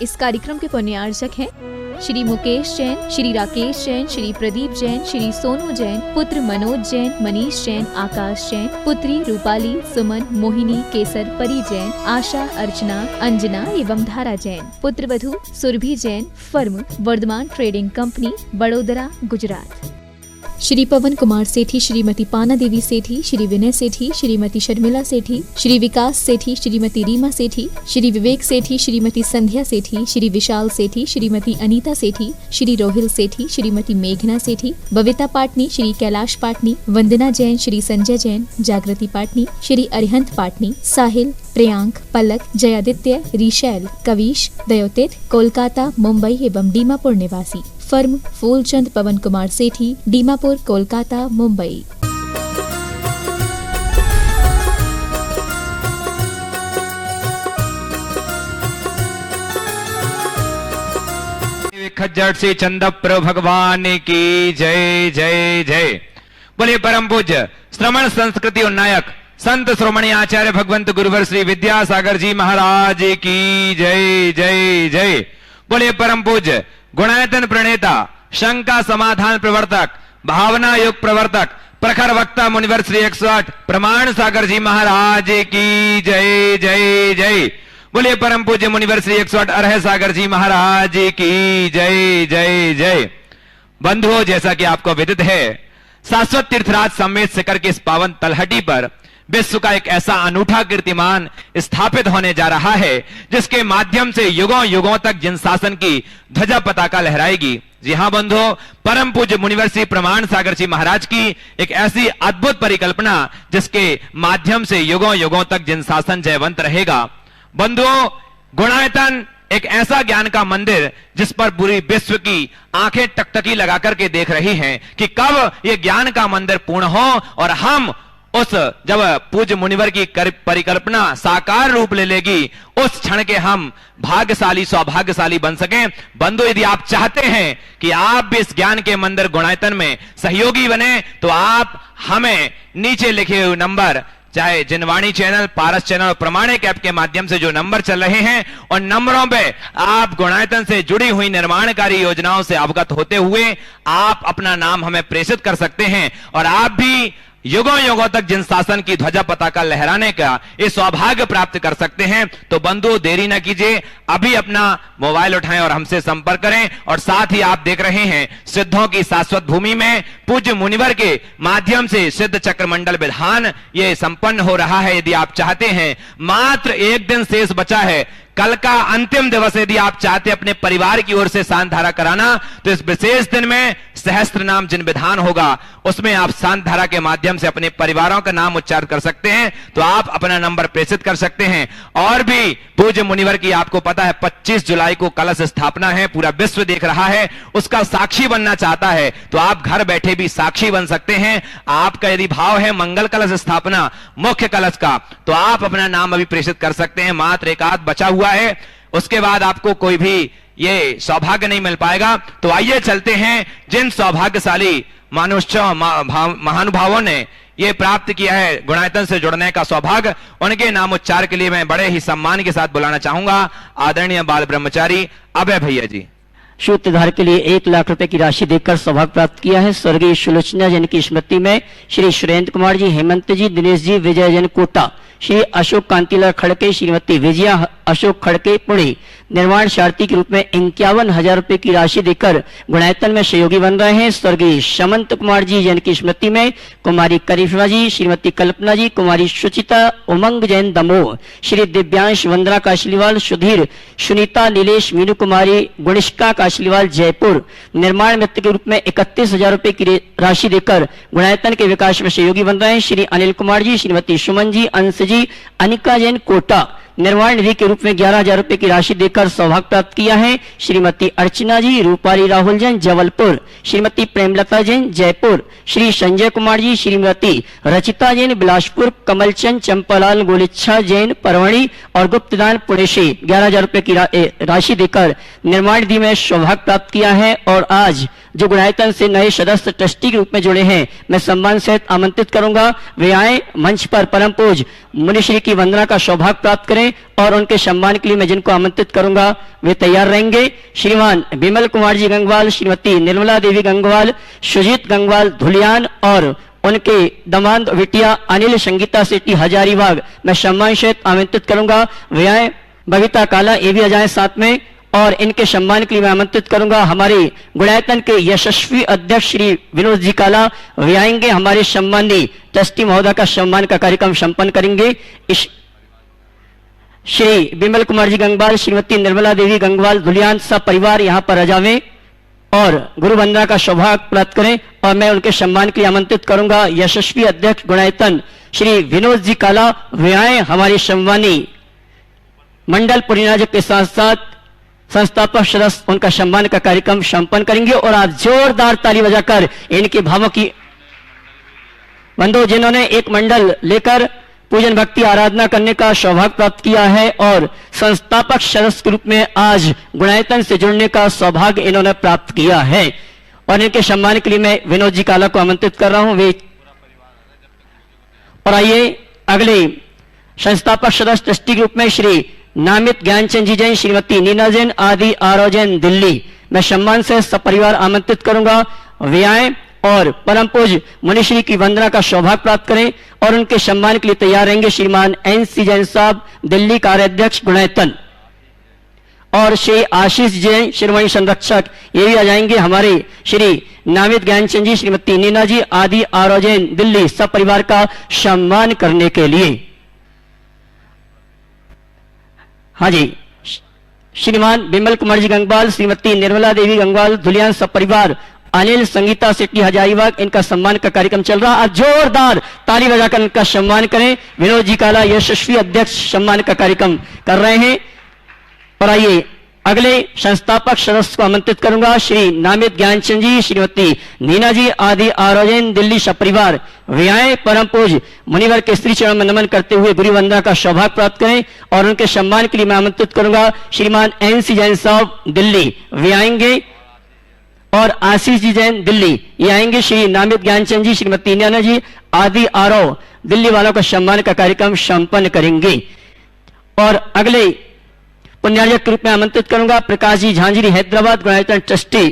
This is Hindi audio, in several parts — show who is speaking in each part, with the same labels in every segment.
Speaker 1: इस कार्यक्रम के पुण्यार्चक हैं श्री मुकेश जैन, श्री राकेश जैन, श्री प्रदीप जैन, श्री सोनू जैन, पुत्र मनोज जैन, मनीष जैन, आकाश जैन, पुत्री रूपाली, सुमन, मोहिनी, केसर, परी जैन, आशा, अर्चना, अंजना एवं धारा जैन, पुत्र वधू Surabhi Jain, firm Vardhaman trading company, Vadodara, Gujarat. Shri Pawan Kumar Sethi, Shrimati Pana Devi सेठी, श्री विनय सेठी, श्रीमती शर्मिला सेठी, श्री विकास सेठी, श्रीमती रीमा सेठी, श्री विवेक सेठी, श्रीमती संध्या सेठी, श्री विशाल सेठी, श्रीमती अनीता सेठी, श्री रोहिल सेठी, श्रीमती मेघना सेठी, बविता पाटनी, श्री कैलाश पाटनी, वंदना जैन, श्री संजय जैन, जागृति पाटनी, श्री अरिहंत पाटनी, साहिल, प्रियांक, पलक, जयादित्य, रिशैल, कविश, दयोतित, कोलकाता, मुंबई एवं दीमापुर निवासी। फर्म फूलचंद पवन कुमार सेठी, दीमापुर, कोलकाता, मुंबई।
Speaker 2: खज्जर से चंदप्र भगवान की जय जय जय। बोले परम पूज्य श्रमण संस्कृति उन्नायक संत श्रोमणी आचार्य भगवंत गुरुवर श्री विद्यासागर जी महाराज की जय जय जय। बोले परम पूज्य गुणायतन प्रणेता, शंका समाधान प्रवर्तक, भावना योग प्रवर्तक, प्रखर वक्ता मुनिवर श्री 108 प्रमाण सागर जी महाराज की जय जय जय। बोलिए परम पूज्य मुनिवर श्री 108 अरह सागर जी महाराज की जय जय जय। बंधुओं, जैसा कि आपको विदित है, शाश्वत तीर्थराज समेत शिखर के इस पावन तलहटी पर विश्व का एक ऐसा अनूठा कीर्तिमान स्थापित होने जा रहा है जिसके माध्यम से युगों युगों तक जिन शासन की ध्वजा पताका लहराएगी। जी हां बंधुओं, परम पूज्य मुनिवर श्री प्रमाण सागर जी महाराज की एक ऐसी अद्भुत परिकल्पना जिसके माध्यम से युगों युगों तक जिन शासन जयवंत रहेगा। बंधुओं, गुणायतन एक ऐसा ज्ञान का मंदिर जिस पर पूरी विश्व की आंखें टकटकी लगा करके देख रही हैं कि कब ये ज्ञान का मंदिर पूर्ण हो और हम उस जब पूज्य मुनिवर की परिकल्पना साकार रूप ले लेगी उस क्षण के हम भाग्यशाली सौभाग्यशाली बन सकें। बंधु, यदि आप चाहते हैं कि आप भी इस ज्ञान के मंदिर गुणायतन में सहयोगी बने तो आप हमें नीचे लिखे हुए नंबर, चाहे जिनवाणी चैनल, पारस चैनल और प्रमाणिक ऐप के माध्यम से जो नंबर चल रहे हैं और नंबरों पे आप गुणायतन से जुड़ी हुई निर्माणकारी योजनाओं से अवगत होते हुए आप अपना नाम हमें प्रेषित कर सकते हैं और आप भी युगों युगों तक जिन शासन की ध्वजा पताका लहराने का ये सौभाग्य प्राप्त कर सकते हैं। तो बंधु, देरी न कीजिए, अभी अपना मोबाइल उठाएं और हमसे संपर्क करें। और साथ ही आप देख रहे हैं सिद्धों की शाश्वत भूमि में पूज्य मुनिवर के माध्यम से सिद्ध चक्र मंडल विधान ये संपन्न हो रहा है। यदि आप चाहते हैं, मात्र एक दिन शेष बचा है, कल का अंतिम दिवस, यदि आप चाहते अपने परिवार की ओर से शांत धारा कराना तो इस विशेष दिन में सहस्त्र नाम जिन विधान होगा उसमें आप शांत धारा के माध्यम से अपने परिवारों का नाम उच्चारण कर सकते हैं। तो आप अपना नंबर प्रेषित कर सकते हैं। और भी पूज्य मुनिवर की आपको पता है 25 जुलाई को कलश स्थापना है, पूरा विश्व देख रहा है, उसका साक्षी बनना चाहता है तो आप घर बैठे भी साक्षी बन सकते हैं। आपका यदि भाव है मंगल कलश स्थापना, मुख्य कलश का, तो आप अपना नाम अभी प्रेषित कर सकते हैं। मात्र एक आध बचा हुआ है, उसके बाद आपको कोई भी ये सौभाग्य नहीं मिल पाएगा। तो आइए चलते हैं, जिन सौभाग्यशाली मानुष्यों महानुभावों ने ये प्राप्त किया है गुणायतन से जुड़ने का सौभाग्य, उनके नाम उच्चार के लिए मैं बड़े ही सम्मान के साथ बुलाना चाहूंगा आदरणीय बाल ब्रह्मचारी अभय भैया जी।
Speaker 3: सूत्रधार के लिए 1 लाख रुपए की राशि देकर सौभाग्य प्राप्त किया है स्वर्गीय सुलोचना जैन की स्मृति में श्री सुरेंद्र कुमार जी, हेमंत जी, दिनेश जी, विजय जैन कोटा, श्री अशोक कांतिलाल खड़के, श्रीमती विजया अशोक खड़के पुणे निर्माण शार्थी के रूप में 51,000 रुपए की राशि देकर गुणायतन में सहयोगी बन रहे हैं स्वर्गीय समंत कुमार जी जैन की स्मृति में कुमारी करिश्मा जी, श्रीमती कल्पना जी, कुमारी सुचिता, उमंग जैन दमोह, श्री दिव्यांश वंदना काशलीवाल, सुधीर, सुनीता, नीलेश, मीनू कुमारी, गुणिष्का काशलीवाल जयपुर निर्माण मित्र के रूप में 31,000 रुपए की राशि देकर गुणायतन के विकास में सहयोगी बन रहे हैं श्री अनिल कुमार जी, श्रीमती सुमन जी, अंश जी, अनिका जैन कोटा निर्माण निधि के रूप में 11,000 रुपए की राशि देकर सौभाग्य प्राप्त किया है श्रीमती अर्चना जी, रूपाली राहुल जैन जबलपुर, श्रीमती प्रेमलता जैन जयपुर, श्री संजय कुमार जी, श्रीमती रचिता जैन बिलासपुर, कमलचंद चंपालाल गोलिच्छा जैन परवणी और गुप्तदान पुणे से 11,000 रुपए की राशि देकर निर्माण निधि में सौभाग्य प्राप्त किया है। और आज जो गुणायतन से नए सदस्य ट्रस्टी के रूप में जुड़े हैं, मैं सम्मान सहित आमंत्रित करूंगा वे आए मंच पर परम पूज्य मुनिश्री की वंदना का सौभाग्य प्राप्त करें करें और उनके सम्मान के लिए मैं जिनको आमंत्रित करूंगा वे तैयार रहेंगे। श्रीमान विमल कुमार जी गंगवाल, श्रीमती निर्मला देवी गंगवाल, सुजीत गंगवाल धुलियान और उनके दमांद बिटिया अनिल संगीता सेठी हजारीबाग मैं सम्मान सहित आमंत्रित करूंगा। वे आए। बबीता काला ये भी आ जाए साथ में और इनके सम्मान के लिए मैं आमंत्रित करूंगा हमारे गुणायतन के यशस्वी अध्यक्ष श्री विनोद जी काला। वे आएंगे। हमारे सम्मानीय ट्रस्टी महोदय का सम्मान का कार्यक्रम संपन्न करेंगे। श्री विमल कुमार जी गंगवाल, श्रीमती निर्मला देवी गंगवाल धुलियान सब परिवार यहाँ पर आ जावें और गुरु वंदना का सौभाग्य प्राप्त करें और मैं उनके सम्मान के लिए आमंत्रित करूंगा यशस्वी अध्यक्ष गुणायतन श्री विनोद जी काला। वे आए। हमारे सम्मानीय मंडल परिनाजक के साथ साथ संस्थापक सदस्य उनका सम्मान का कार्यक्रम संपन्न करेंगे और आप जोरदार ताली बजाकर इनके भावों की बंधु जिन्होंने एक मंडल लेकर पूजन भक्ति आराधना करने का सौभाग्य प्राप्त किया है और संस्थापक सदस्य के रूप में आज गुणायतन से जुड़ने का सौभाग्य इन्होंने प्राप्त किया है और इनके सम्मान के लिए मैं विनोद जी काला को आमंत्रित कर रहा हूं। वे और आइए अगले संस्थापक सदस्य ट्रस्टी के रूप में श्री नामित ज्ञानचंद जी जैन, श्रीमती नीना जैन आदि आरो जैन दिल्ली मैं सम्मान से सपरिवार आमंत्रित करूंगा। वे आए और परम पूज्य मुनिश्री की वंदना का सौभाग्य प्राप्त करें और उनके सम्मान के लिए तैयार रहेंगे श्रीमान NC जैन साहब दिल्ली कार्याध्यक्ष गुणायतन और श्री आशीष जैन शिरोमणि संरक्षक ये भी आ जाएंगे। हमारे श्री नामित ज्ञानचंद जी, श्रीमती नीना जी आदि आरो जैन दिल्ली सब परिवार का सम्मान करने के लिए। हाँ जी, श्रीमान विमल कुमार जी गंगवाल, श्रीमती निर्मला देवी गंगवाल धुलियान सब परिवार, अनिल संगीता सेठी हजारीबाग इनका सम्मान का कार्यक्रम चल रहा है। आप जोरदार ताली बजाकर इनका सम्मान करें। विनोद जी काला यशस्वी अध्यक्ष सम्मान का कार्यक्रम कर रहे हैं और आइए अगले संस्थापक सदस्य को आमंत्रित करूंगा श्री नामित ज्ञानचंद जी, श्रीमती नीना जी आदि आरोजन दिल्ली सब परिवार। वे आए परम पूज्य मुनिवर के स्त्री चरण में नमन करते हुए गुरु वंदना का सौभाग्य प्राप्त करें और उनके सम्मान के लिए मैं आमंत्रित करूंगा श्रीमान NC जैन साहब दिल्ली। वे आएंगे और आशीष जी जैन दिल्ली ये आएंगे। श्री नामित ज्ञानचंद जी, श्रीमती नीना जी आदि आरो दिल्ली वालों का सम्मान का कार्यक्रम संपन्न करेंगे और अगले पुण्यार्जक के रूप में आमंत्रित करूंगा प्रकाश जी झांझरी हैदराबाद गुणायतन ट्रस्टी।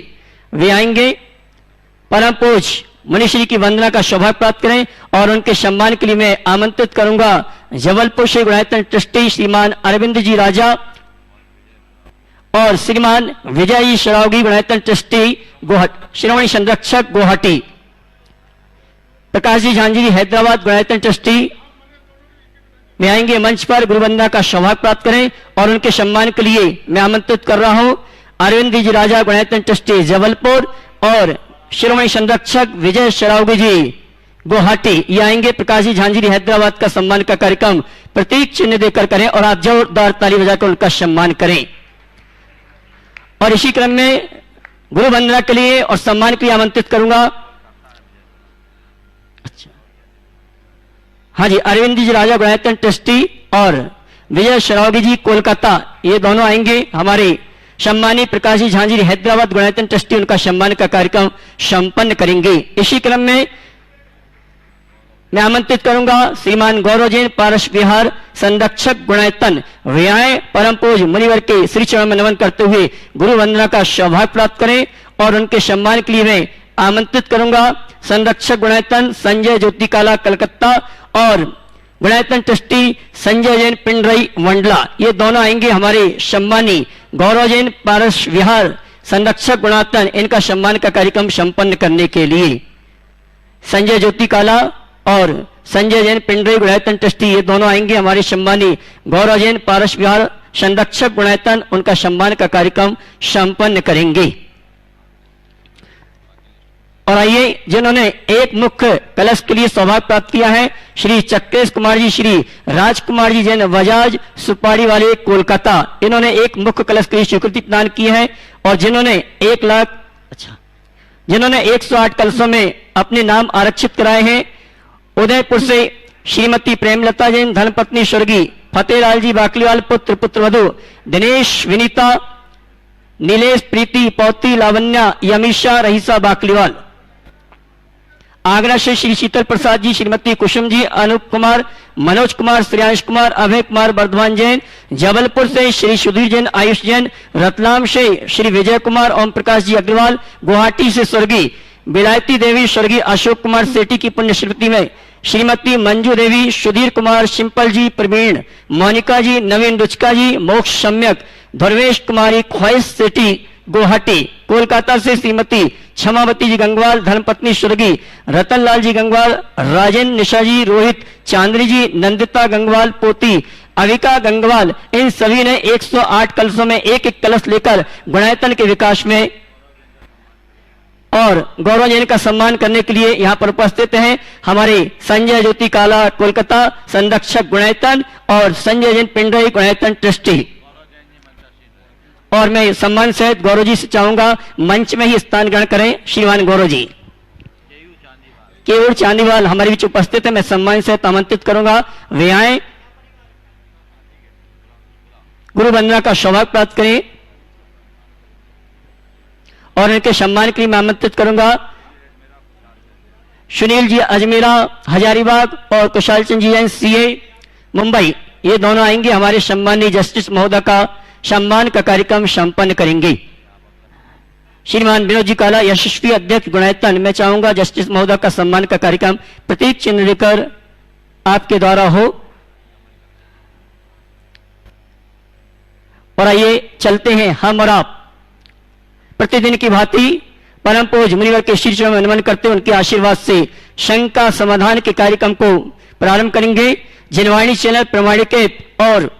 Speaker 3: वे आएंगे। परम पूज्य मुनिश्री की वंदना का सौभाग्य प्राप्त करें और उनके सम्मान के लिए मैं आमंत्रित करूंगा जबलपुर से गुणायतन ट्रस्टी श्रीमान अरविंद जी राजा और श्रीमान विजय जी शरावगी गुणायतन ट्रस्टी शिरोमणि संरक्षक गुवाहाटी। प्रकाश जी झांझरी हैदराबाद गुणायतन ट्रस्टी में आएंगे। मंच पर गुरु वंदना का सौभाग्य प्राप्त करें और उनके सम्मान के लिए मैं आमंत्रित कर रहा हूं अरविंद जी राजा गुणायतन ट्रस्टी जबलपुर और शिरोमणि संरक्षक विजय शरावगी जी गुवाहाटी ये आएंगे। प्रकाश जी झांझरी हैदराबाद का सम्मान का कार्यक्रम प्रतीक चिन्ह देकर करें और आप जोरदार ताली बजाकर उनका सम्मान करें। और इसी क्रम में गुरु वंदना के लिए और सम्मान के लिए आमंत्रित करूंगा हाँ जी अरविंद जी राजा गुणायतन ट्रस्टी और विजय शरावगी जी कोलकाता ये दोनों आएंगे। हमारे सम्मानी प्रकाश जी झांझरी हैदराबाद गुणायतन ट्रस्टी उनका सम्मान का कार्यक्रम संपन्न करेंगे। इसी क्रम में मैं आमंत्रित करूंगा श्रीमान गौरव जैन पारस विहार संरक्षक गुणायतन। वे आए परम पूज्य मुनिवर के श्री चरण में नमन करते हुए गुरु वंदना का सौभाग्य प्राप्त करें और उनके सम्मान के लिए मैं आमंत्रित करूंगा संरक्षक गुणायतन संजय ज्योति काला कलकत्ता और गुणायतन ट्रस्टी संजय जैन पिंडरई मंडला ये दोनों आएंगे। हमारे सम्मानी गौरव जैन पारस विहार संरक्षक गुणायतन इनका सम्मान का कार्यक्रम संपन्न करने के लिए संजय ज्योति काला और संजय जैन पिंडरई गुणायतन ट्रस्टी ये दोनों आएंगे। हमारे सम्मानी गौरव जैन पारस विहार संरक्षक गुणायतन उनका सम्मान का कार्यक्रम संपन्न करेंगे। और आइए जिन्होंने एक मुख्य कलश के लिए सौभाग्य प्राप्त किया है श्री चक्रेश कुमार जी, श्री राजकुमार जी जैन बजाज सुपारी वाले कोलकाता इन्होंने एक मुख्य कलश के लिए स्वीकृति प्रदान की है और जिन्होंने 108 कलशों में अपने नाम आरक्षित कराए हैं उदयपुर से श्रीमती प्रेमलता जैन धर्मपत्नी स्वर्गीय फतेहलाल जी बाकलीवाल पुत्र पुत्रवधु दिनेश विनीता नीलेश प्रीति पौती लावण्या यमीशा रहीसा बाकलीवाल। आगरा से श्री शीतल प्रसाद जी, श्रीमती कुसुम जी, अनूप कुमार, मनोज कुमार, श्रेयांश कुमार, अभय कुमार वर्धमान जैन, जबलपुर से श्री सुधीर जैन, आयुष जैन, रतलाम से श्री विजय कुमार, ओम प्रकाश जी अग्रवाल, गुवाहाटी से स्वर्गीय बिलायती देवी स्वर्गीय अशोक कुमार सेठी की पुण्य स्मृति में श्रीमती मंजू देवी, सुधीर कुमार, सिंपल जी, प्रवीण, मोनिका जी, नवीन रुचका जी, मोक्ष सम्यक, धर्मेश कुमारी, ख्वाहिश सेठी गुवाहाटी, कोलकाता से श्रीमती क्षमावती जी गंगवाल, धर्मपत्नी स्वर्गीय रतनलाल जी गंगवाल, राजेंद्र निशा जी, रोहित चांद्री जी, नंदिता गंगवाल, पोती अविका गंगवाल, इन सभी ने 108 कलशों में एक एक कलश लेकर गुणायतन के विकास में और गौरव जैन का सम्मान करने के लिए यहाँ पर उपस्थित हैं हमारे संजय ज्योति काला कोलकाता संरक्षक गुणायतन और संजय जैन पिंडई गुणायतन ट्रस्टी। और मैं सम्मान सहित गौरव जी से चाहूंगा मंच में ही स्थान ग्रहण करें। श्रीमान गौरव जी केवल चांदीवाल हमारे बीच उपस्थित है, मैं सम्मान सहित आमंत्रित करूंगा वे आए, गुरु वंदना का सौभाग्य प्राप्त करें और इनके सम्मान के लिए मैं आमंत्रित करूंगा सुनील जी अजमेरा हजारीबाग और कुशाल चंद जी जैन सीए मुंबई, ये दोनों आएंगे, हमारे सम्मानीय जस्टिस महोदय का सम्मान का कार्यक्रम संपन्न करेंगे। श्रीमान विनोद जी काला यशस्वी अध्यक्ष गुणायतन, मैं चाहूंगा जस्टिस महोदय का सम्मान का कार्यक्रम प्रतीक चिन्ह लेकर आपके द्वारा हो। और आइए चलते हैं हम और आप प्रतिदिन की भांति परम पूज्य मुनिवर के शीर्ष में नमन करते उनके आशीर्वाद से शंका समाधान के कार्यक्रम को प्रारंभ करेंगे। जनवाणी चैनल प्रमाणिक और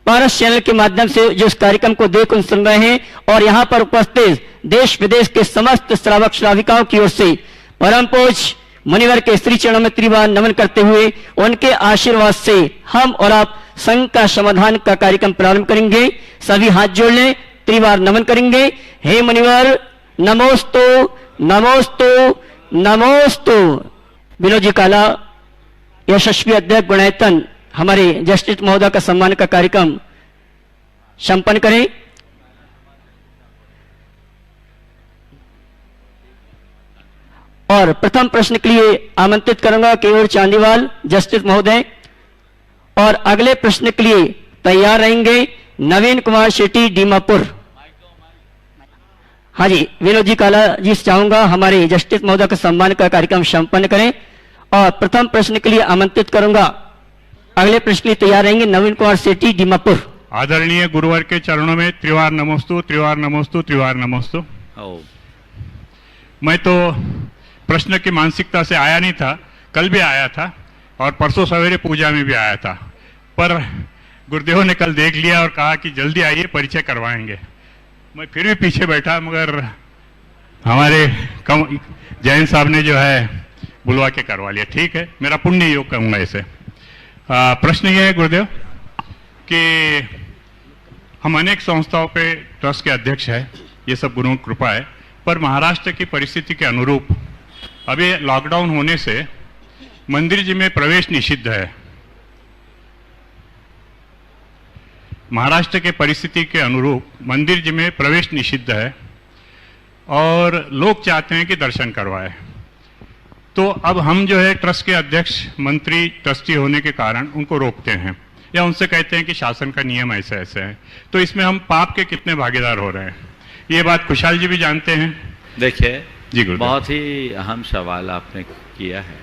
Speaker 3: पारस चैनल के माध्यम से जो इस कार्यक्रम को देख सुन रहे हैं और यहाँ पर उपस्थित देश विदेश के समस्त श्रावक श्राविकाओं की ओर से परम पूज्य मुनिवर के श्री चरणों में त्रिवार नमन करते हुए उनके आशीर्वाद से हम और आप संघ का समाधान का कार्यक्रम प्रारंभ करेंगे। सभी हाथ जोड़ लें, त्रिवार नमन करेंगे। हे मुनिवर नमोस्तु नमोस्तु नमोस्तु। विनोद जी काला यशस्वी अध्यक्ष गुणायतन हमारे जस्टिस महोदय का सम्मान का कार्यक्रम संपन्न करें। और प्रथम प्रश्न के लिए आमंत्रित करूंगा केवल चांदीवाल जस्टिस महोदय और अगले प्रश्न के लिए तैयार रहेंगे नवीन कुमार शेट्टी दीमापुर। हाँ जी, विनोद जी काला जी से चाहूंगा हमारे जस्टिस महोदय का सम्मान का कार्यक्रम संपन्न करें और प्रथम प्रश्न के लिए आमंत्रित करूंगा अगले प्रश्न के लिए तैयार रहेंगे नवीन कुमार शेट्टी दीमापुर।
Speaker 4: आदरणीय गुरुवर के चरणों में त्रिवार नमोस्तु त्रिवार नमोस्तु त्रिवार नमोस्तु। मैं तो प्रश्न की मानसिकता से आया नहीं था, कल भी आया था और परसों सवेरे पूजा में भी आया था, पर गुरुदेव ने कल देख लिया और कहा कि जल्दी आइए परिचय करवाएंगे। मैं फिर भी पीछे बैठा, मगर हमारे जैन साहब ने जो है बुलवा के करवा लिया। ठीक है, मेरा पुण्य योग कहूंगा इसे। प्रश्न ये है गुरुदेव कि हम अनेक संस्थाओं पे ट्रस्ट के अध्यक्ष हैं, ये सब गुरुओं की कृपा है, पर महाराष्ट्र की परिस्थिति के अनुरूप अभी लॉकडाउन होने से मंदिर जी में प्रवेश निषिद्ध है। महाराष्ट्र के परिस्थिति के अनुरूप मंदिर जी में प्रवेश निषिद्ध है और लोग चाहते हैं कि दर्शन करवाए। तो अब हम जो है ट्रस्ट के अध्यक्ष मंत्री ट्रस्टी होने के कारण उनको रोकते हैं या उनसे कहते हैं कि शासन का नियम ऐसे ऐसे है, तो इसमें हम पाप के कितने भागीदार हो रहे हैं, ये बात खुशहाल जी भी जानते हैं।
Speaker 5: देखिए
Speaker 4: जी गुरुदेव,
Speaker 5: बहुत ही अहम सवाल आपने किया है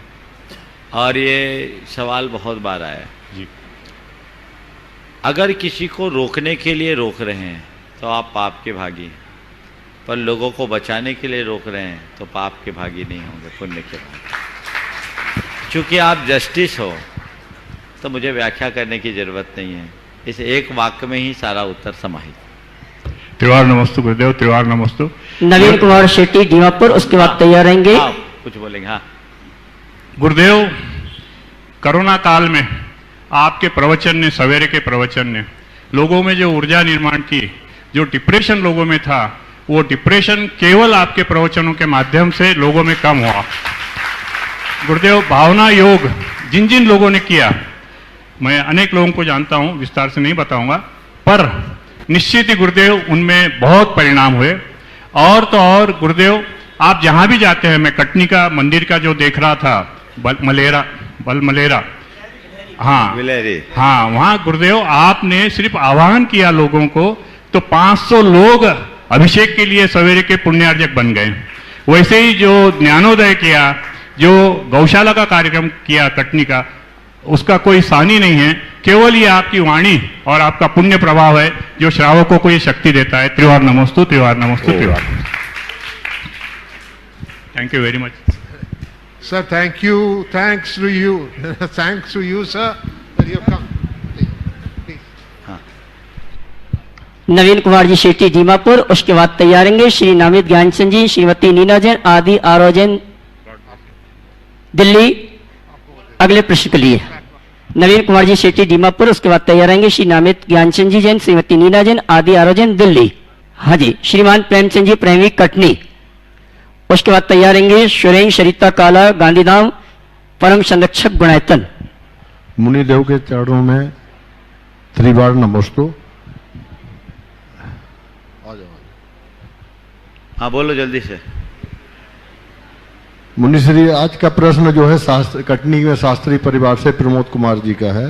Speaker 5: और ये सवाल बहुत बार आया है
Speaker 4: जी।
Speaker 5: अगर किसी को रोकने के लिए रोक रहे हैं तो आप पाप के भागी हैं, पर लोगों को बचाने के लिए रोक रहे हैं तो पाप के भागी नहीं होंगे, पुण्य के भागी। चूंकि आप जस्टिस हो तो मुझे व्याख्या करने की जरूरत नहीं है, इस एक वाक्य में ही सारा उत्तर समाहित।
Speaker 4: त्रिवार नमस्तु गुरुदेव, त्रिवार नमस्तु।
Speaker 3: नवीन कुमार शेट्टी दीमापुर, उसके बाद तैयार रहेंगे।
Speaker 5: कुछ बोलेंगे? हाँ
Speaker 4: गुरुदेव, कोरोना काल में आपके प्रवचन ने, सवेरे के प्रवचन ने लोगों में जो ऊर्जा निर्माण की, जो डिप्रेशन लोगों में था, वो डिप्रेशन केवल आपके प्रवचनों के माध्यम से लोगों में कम हुआ। गुरुदेव, भावना योग जिन जिन लोगों ने किया, मैं अनेक लोगों को जानता हूं, विस्तार से नहीं बताऊंगा, पर निश्चित ही गुरुदेव उनमें बहुत परिणाम हुए। और तो और गुरुदेव, आप जहां भी जाते हैं, मैं कटनी का मंदिर का जो देख रहा था, बलमलेरा, हाँ
Speaker 5: विलेरी,
Speaker 4: हाँ, वहां गुरुदेव आपने सिर्फ आह्वान किया लोगों को, तो 500 लोग अभिषेक के लिए सवेरे के पुण्यार्जक बन गए। वैसे ही जो ज्ञानोदय किया, जो गौशाला का कार्यक्रम किया कटनी का, उसका कोई सानी नहीं है, केवल ये आपकी वाणी और आपका पुण्य प्रभाव है जो श्रावकों को ये शक्ति देता है। त्रिवार नमोस्तु, त्रिवार नमोस्तु, त्रिवार। Thank you very much
Speaker 6: Sir, thank you. Thanks to you. Thanks to you, sir, that you have come. Please.
Speaker 3: नवीन कुमार जी शेट्टी दीमापुर, उसके बाद तैयार रहेंगे श्री नामित ज्ञानचंद जी, श्रीमती नीना जैन, आदि आरो जैन, दिल्ली। अगले प्रश्न के लिए नवीन कुमार जी शेट्टी दीमापुर, उसके बाद तैयार रहेंगे श्री नामित ज्ञानचंद जी जैन, श्रीमती नीना जैन, आदि आरो जैन, दिल्ली। हाँ जी, श्रीमान प्रेमचंद जी प्रेमी कटनी, उसके बाद तैयार रहेंगे सुरेंद्र सरिता काला गांधीधाम, परम संरक्षक गुणायतन।
Speaker 6: मुनिदेव के चरणों में त्रिवार नमोस्तु।
Speaker 5: हाँ बोलो जल्दी से।
Speaker 6: मुनिश्री, आज का प्रश्न जो है कटनी में शास्त्री परिवार से प्रमोद कुमार जी का है।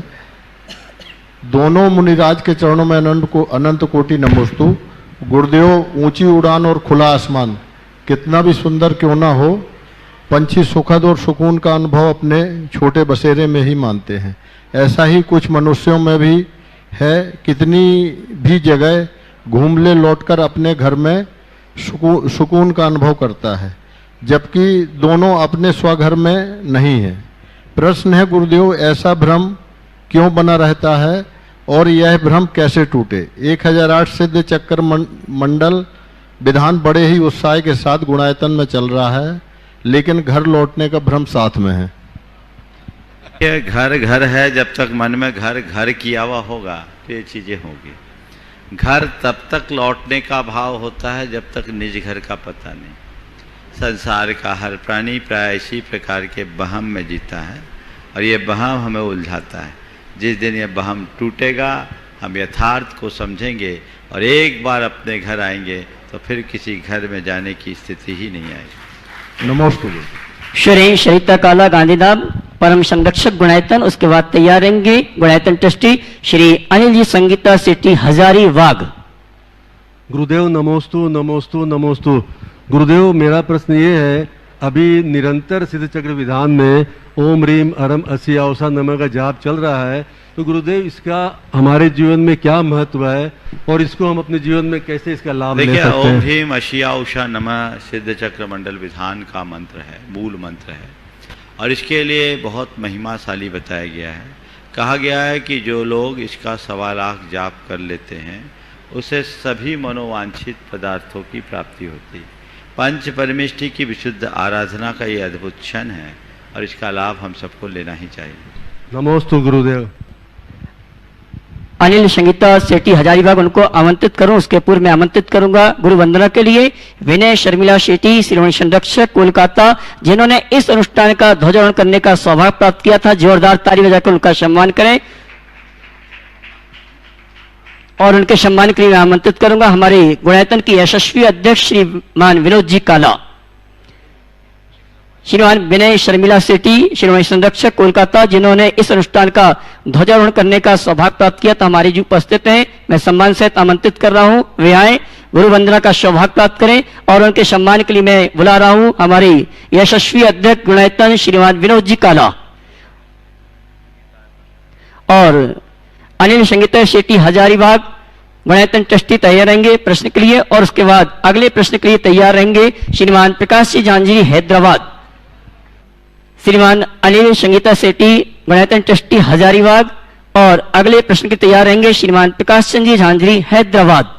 Speaker 6: दोनों मुनिराज के चरणों में अनंत कोटि नमोस्तु। गुरुदेव, ऊंची उड़ान और खुला आसमान कितना भी सुंदर क्यों ना हो, पंछी सुखद और सुकून का अनुभव अपने छोटे बसेरे में ही मानते हैं। ऐसा ही कुछ मनुष्यों में भी है, कितनी भी जगह घूम ले लौटकर अपने घर में सुकून का अनुभव करता है, जबकि दोनों अपने स्वघर में नहीं है। प्रश्न है गुरुदेव, ऐसा भ्रम क्यों बना रहता है और यह भ्रम कैसे टूटे? 1008 सिद्ध चक्र मंडल विधान बड़े ही उत्साह के साथ गुणायतन में चल रहा है, लेकिन घर लौटने का भ्रम साथ में है।
Speaker 5: ये घर घर है, जब तक मन में घर घर किया हुआ होगा तो ये चीजें होगी। घर तब तक लौटने का भाव होता है जब तक निज घर का पता नहीं। संसार का हर प्राणी प्राय इसी प्रकार के बहम में जीता है और ये बहम हमें उलझाता है। जिस दिन ये बहम टूटेगा, हम यथार्थ को समझेंगे और एक बार अपने घर आएंगे तो फिर किसी घर में जाने की स्थिति ही नहीं आएगी।
Speaker 6: नमोस्तु।
Speaker 3: सुरेंद्र सरिता काला गांधीधाम, परम संरक्षक गुणायतन, उसके बाद तैयार रहेंगे गुणायतन ट्रस्टी श्री अनिल जी संगीता सेठी हजारीबाग।
Speaker 7: गुरुदेव नमोस्तु नमोस्तु नमोस्तु। गुरुदेव, मेरा प्रश्न ये है, अभी निरंतर सिद्ध चक्र विधान में ओम रीम अरम असी औसा नमः का जाप चल रहा है, तो गुरुदेव इसका हमारे जीवन में क्या महत्व है और इसको हम अपने जीवन में कैसे इसका लाभ ले सकते हैं?
Speaker 5: देखिए, ओम ह्रीम अशिया उषा नमः सिद्ध चक्र मंडल विधान का मंत्र है, मूल मंत्र है और इसके लिए बहुत महिमाशाली बताया गया है। कहा गया है कि जो लोग इसका 1.25 लाख जाप कर लेते हैं उसे सभी मनोवांछित पदार्थों की प्राप्ति होती है। पंच परमेष्टि की विशुद्ध आराधना का ये अद्भुत क्षण है और इसका लाभ हम सबको लेना ही चाहिए।
Speaker 7: नमोस्तु गुरुदेव।
Speaker 3: अनिल संगीता सेठी हजारीबाग, उनको आमंत्रित करूं। उसके पूर्व में आमंत्रित करूंगा गुरु वंदना के लिए विनय शर्मिला शेट्टी, श्रीमती संरक्षक कोलकाता, जिन्होंने इस अनुष्ठान का ध्वजारोहण करने का सौभाग्य प्राप्त किया था। जोरदार ताली बजाकर उनका सम्मान करें और उनके सम्मान के लिए आमंत्रित करूंगा हमारे गुणायतन की यशस्वी अध्यक्ष श्रीमान विनोद जी काला, श्रीमान विनय शर्मिला सेठी, श्रीमती संरक्षक कोलकाता, जिन्होंने इस अनुष्ठान का ध्वजारोहण करने का सौभाग्य प्राप्त किया था, हमारे जो उपस्थित हैं। मैं सम्मान सहित आमंत्रित कर रहा हूं, वे आए, गुरु वंदना का सौभाग्य प्राप्त करें और उनके सम्मान के लिए मैं बुला रहा हूं हमारे यशस्वी अध्यक्ष गुणायतन श्रीमान विनोद जी काला और अनिल संगीता शेट्टी हजारीबाग गुणायतन ट्रस्टी तैयार रहेंगे प्रश्न के लिए और उसके बाद अगले प्रश्न के लिए तैयार रहेंगे श्रीमान प्रकाश जी झांझरी हैदराबाद, श्रीमान अनिल संगीता सेठी गुणायतन ट्रस्टी हजारीबाग और अगले प्रश्न के तैयार रहेंगे श्रीमान प्रकाश चंद जी झांझरी हैदराबाद।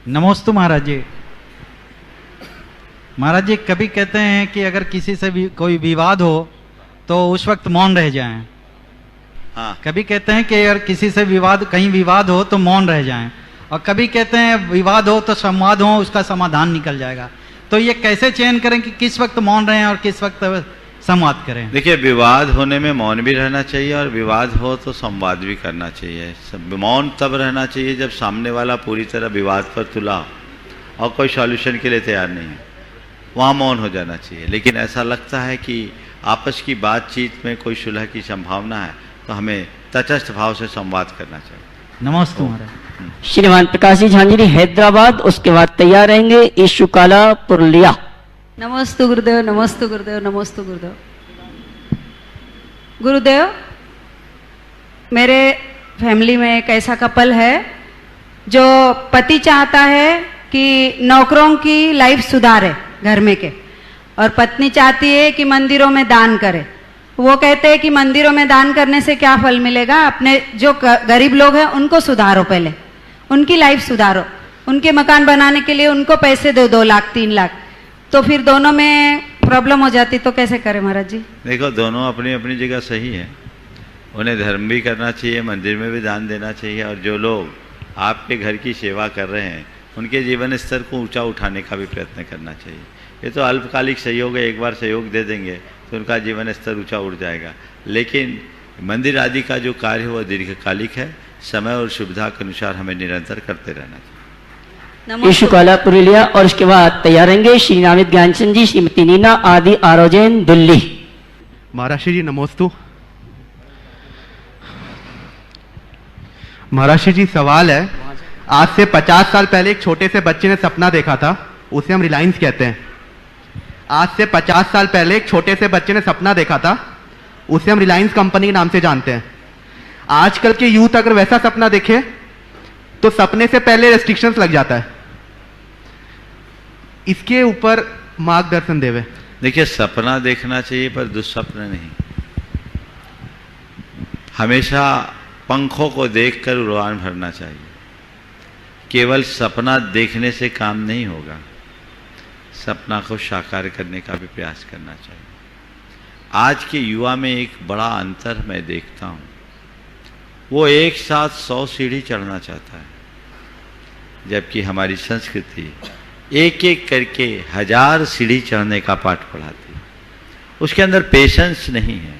Speaker 8: नमोस्तु महाराज जी। महाराज जी, कभी कहते हैं कि अगर किसी से भी कोई विवाद हो तो उस वक्त मौन रह जाएं।
Speaker 5: हाँ।
Speaker 8: कभी कहते हैं कि अगर किसी से कहीं विवाद हो तो मौन रह जाएं और कभी कहते हैं विवाद हो तो संवाद हो, उसका समाधान निकल जाएगा। तो ये कैसे चयन करें कि किस वक्त मौन रहें और किस वक्त संवाद करें।
Speaker 5: देखिए, विवाद होने में मौन भी रहना चाहिए और विवाद हो तो संवाद भी करना चाहिए। मौन तब रहना चाहिए जब सामने वाला पूरी तरह विवाद पर तुला और कोई सॉल्यूशन के लिए तैयार नहीं है, वहाँ मौन हो जाना चाहिए। लेकिन ऐसा लगता है कि आपस की बातचीत में कोई सुलह की संभावना है तो हमें तटस्थ भाव से संवाद करना चाहिए।
Speaker 8: नमस्ते महाराज।
Speaker 3: श्रीमान प्रकाश जी झांझरी हैदराबाद, उसके बाद तैयार रहेंगे ईशु काला पुरुलिया।
Speaker 9: नमस्ते गुरुदेव, नमस्ते गुरुदेव, नमस्ते गुरुदेव। गुरुदेव, मेरे फैमिली में एक ऐसा कपल है जो पति चाहता है कि नौकरों की लाइफ सुधारे घर में के, और पत्नी चाहती है कि मंदिरों में दान करे। वो कहते हैं कि मंदिरों में दान करने से क्या फल मिलेगा, अपने जो गरीब लोग हैं उनको सुधारो, पहले उनकी लाइफ सुधारो, उनके मकान बनाने के लिए उनको पैसे दो, 2 लाख 3 लाख। तो फिर दोनों में प्रॉब्लम हो जाती, तो कैसे करें महाराज जी?
Speaker 5: देखो, दोनों अपनी अपनी जगह सही है। उन्हें धर्म भी करना चाहिए, मंदिर में भी दान देना चाहिए, और जो लोग आपके घर की सेवा कर रहे हैं उनके जीवन स्तर को ऊंचा उठाने का भी प्रयत्न करना चाहिए। ये तो अल्पकालिक सहयोग है, एक बार सहयोग दे देंगे तो उनका जीवन स्तर ऊंचा उठ जाएगा। लेकिन मंदिर आदि का जो कार्य है वह दीर्घकालिक है, समय और सुविधा के अनुसार हमें निरंतर करते रहना चाहिए।
Speaker 3: ईशु काला पुरुलिया, और उसके बाद तैयार रहेंगे श्री नामित ज्ञानचंद जी, श्रीमती नीना आदि आरोजन दिल्ली।
Speaker 10: महाराज जी नमोस्तु। महाराज जी सवाल है, आज से 50 साल पहले एक छोटे से बच्चे ने सपना देखा था, उसे हम रिलायंस कहते हैं। आज से 50 साल पहले एक छोटे से बच्चे ने सपना देखा था, उसे हम रिलायंस कंपनी के नाम से जानते हैं। आजकल के यूथ अगर वैसा सपना देखे तो सपने से पहले रेस्ट्रिक्शंस लग जाता है, इसके ऊपर मार्गदर्शन देवे।
Speaker 5: देखिए, सपना देखना चाहिए पर दुस्सपना नहीं। हमेशा पंखों को देखकर उड़ान भरना चाहिए। केवल सपना देखने से काम नहीं होगा, सपना को साकार करने का भी प्रयास करना चाहिए। आज के युवा में एक बड़ा अंतर मैं देखता हूँ, वो एक साथ 100 सीढ़ी चढ़ना चाहता है, जबकि हमारी संस्कृति एक एक करके 1000 सीढ़ी चढ़ने का पाठ पढ़ाती है। उसके अंदर पेशेंस नहीं है,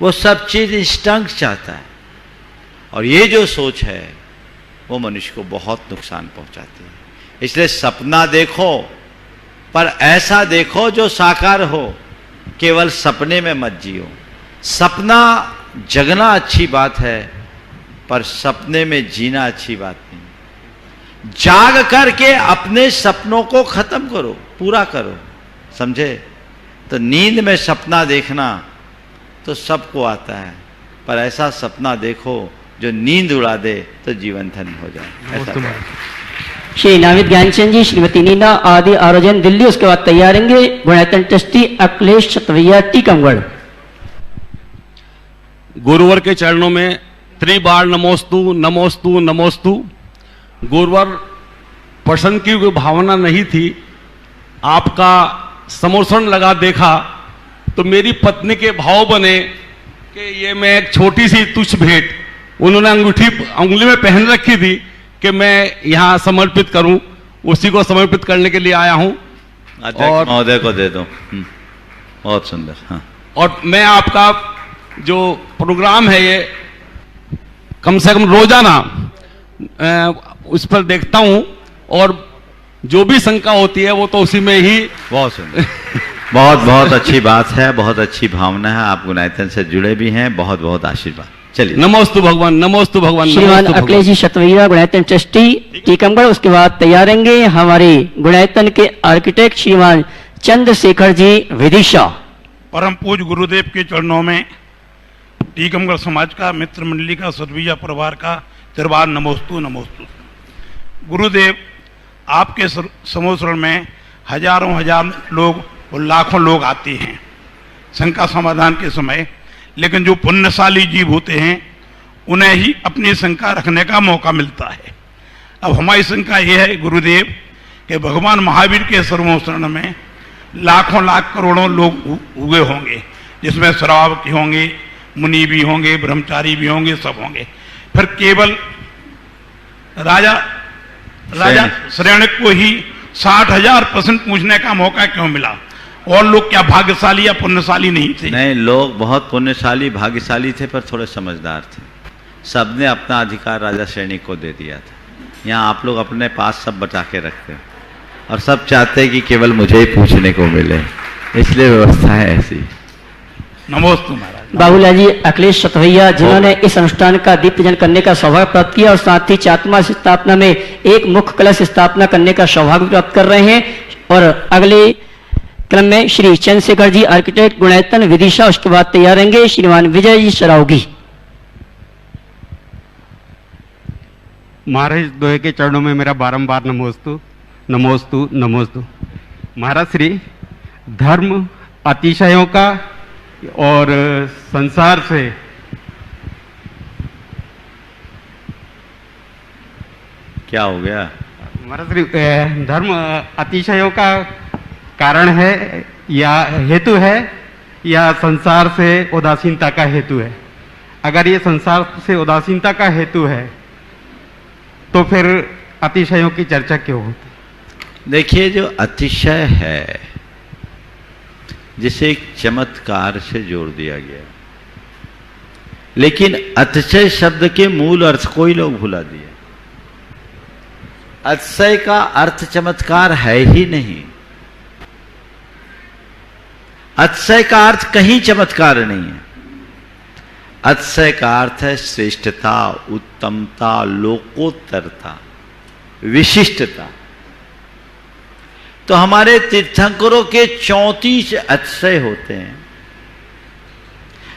Speaker 5: वो सब चीज़ इंस्टेंट चाहता है, और ये जो सोच है वो मनुष्य को बहुत नुकसान पहुंचाती है। इसलिए सपना देखो पर ऐसा देखो जो साकार हो, केवल सपने में मत जियो। सपना जगना अच्छी बात है पर सपने में जीना अच्छी बात नहीं। जाग करके अपने सपनों को खत्म करो, पूरा करो, समझे? तो नींद में सपना देखना तो सबको आता है, पर ऐसा सपना देखो जो नींद उड़ा दे तो जीवन धन्य हो जाए। ऐसा
Speaker 3: श्री नामित ज्ञानचंद जी, श्रीमती नीना आदि आरोजन दिल्ली, उसके बाद तैयार रहेंगे गुणायतन ट्रस्टी अखिलेश छतवैया टीकमगढ़।
Speaker 11: गुरुवर के चरणों में त्रिबार नमोस्तु नमोस्तु नमोस्तु। गुरुवर प्रसन्न की कोई भावना नहीं थी, आपका समर्षण लगा देखा तो मेरी पत्नी के भाव बने कि ये मैं एक छोटी सी तुच्छ भेंट उन्होंने अंगुली में पहन रखी थी कि मैं यहाँ समर्पित करूं, उसी को समर्पित करने के लिए आया हूं।
Speaker 5: और महोदय को दे दो। बहुत सुंदर। हाँ।
Speaker 11: और मैं आपका जो प्रोग्राम है ये कम से कम रोजाना उस पर देखता हूं, और जो भी शंका होती है वो तो उसी में ही।
Speaker 5: बहुत सुंदर। बहुत बहुत अच्छी बात है, बहुत अच्छी भावना है। आप गुणायतन से जुड़े भी हैं, बहुत बहुत आशीर्वाद। चलिए,
Speaker 11: नमोस्तु भगवान, नमोस्तु भगवान।
Speaker 3: श्रीमान अखिलेश जी छतवैया गुणायतन ट्रस्टी टीकमगढ़, उसके बाद तैयार रहेंगे हमारे गुणायतन के आर्किटेक्ट श्रीमान चंद्रशेखर जी विदिशा।
Speaker 12: परम पूज्य गुरुदेव के चरणों में टीकमगढ़ समाज का, मित्र मंडली का, सतवैया परिवार का त्रिबार नमोस्तु नमोस्तु। गुरुदेव, आपके समोसरण में हजारों हजार लोग और लाखों लोग आते हैं शंका समाधान के समय, लेकिन जो पुण्यशाली जीव होते हैं उन्हें ही अपनी शंका रखने का मौका मिलता है। अब हमारी शंका यह है गुरुदेव कि भगवान महावीर के सर्वोसरण में लाखों लाख करोड़ों लोग हुए होंगे, जिसमें श्रावक होंगे, मुनि भी होंगे, ब्रह्मचारी भी होंगे, सब होंगे। फिर केवल राजा श्रेणिक को ही 60,000 प्रश्न पूछने का मौका क्यों मिला? और लोग क्या भाग्यशाली या पुण्यशाली नहीं थे?
Speaker 5: नहीं, लोग बहुत पुण्यशाली भाग्यशाली थे, पर थोड़े समझदार थे। सबने अपना अधिकार राजा श्रेणी को दे दिया था। यहाँ आप लोग अपने पास सब बचा के रखते हैं और सब चाहते हैं कि केवल मुझे ही पूछने को मिले, इसलिए व्यवस्था है ऐसी।
Speaker 12: नमोस्तु महाराज।
Speaker 3: बाबूलाल जी अखिलेश सतवैया, जिन्होंने इस अनुष्ठान का दीप पूजन करने का सौभाग्य प्राप्त किया और साथ ही चातमा स्थापना में एक मुख्य कलश स्थापना करने का सौभाग्य प्राप्त कर रहे हैं। और अगले क्रम में श्री चंद्रशेखर जी आर्किटेक्ट गुणैतन विदिशा, उसके बाद तैयार रहेंगे श्रीमान विजय जी सरावगी।
Speaker 13: महाराज दोहे के चरणों में मेरा बारंबार नमोस्तु नमोस्तु नमोस्तु। महाराज श्री धर्म अतिशयों का और संसार से
Speaker 5: क्या हो गया?
Speaker 13: महाराज श्री धर्म अतिशयों का कारण है या हेतु है या संसार से उदासीनता का हेतु है? अगर ये संसार से उदासीनता का हेतु है तो फिर अतिशयों की चर्चा क्यों होती?
Speaker 5: देखिए, जो अतिशय है जिसे एक चमत्कार से जोड़ दिया गया, लेकिन अतिशय शब्द के मूल अर्थ को ही लोग भुला दिए। अतिशय का अर्थ चमत्कार है ही नहीं। अतिशय का अर्थ कहीं चमत्कार नहीं है। अतिशय का अर्थ है श्रेष्ठता, उत्तमता, लोकोत्तरता, विशिष्टता। तो हमारे तीर्थंकरों के 34 अतिशय होते हैं।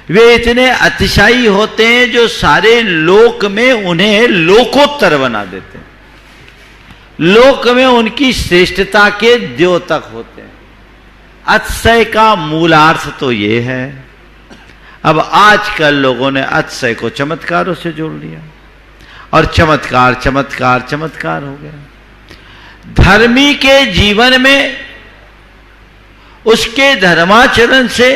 Speaker 5: वे इतने अतिशायी होते हैं जो सारे लोक में उन्हें लोकोत्तर बना देते हैं। लोक में उनकी श्रेष्ठता के द्योतक होते हैं। अतिशय का मूलार्थ तो ये है। अब आजकल लोगों ने अतिशय को चमत्कारों से जोड़ लिया और चमत्कार चमत्कार चमत्कार हो गया। धर्मी के जीवन में उसके धर्माचरण से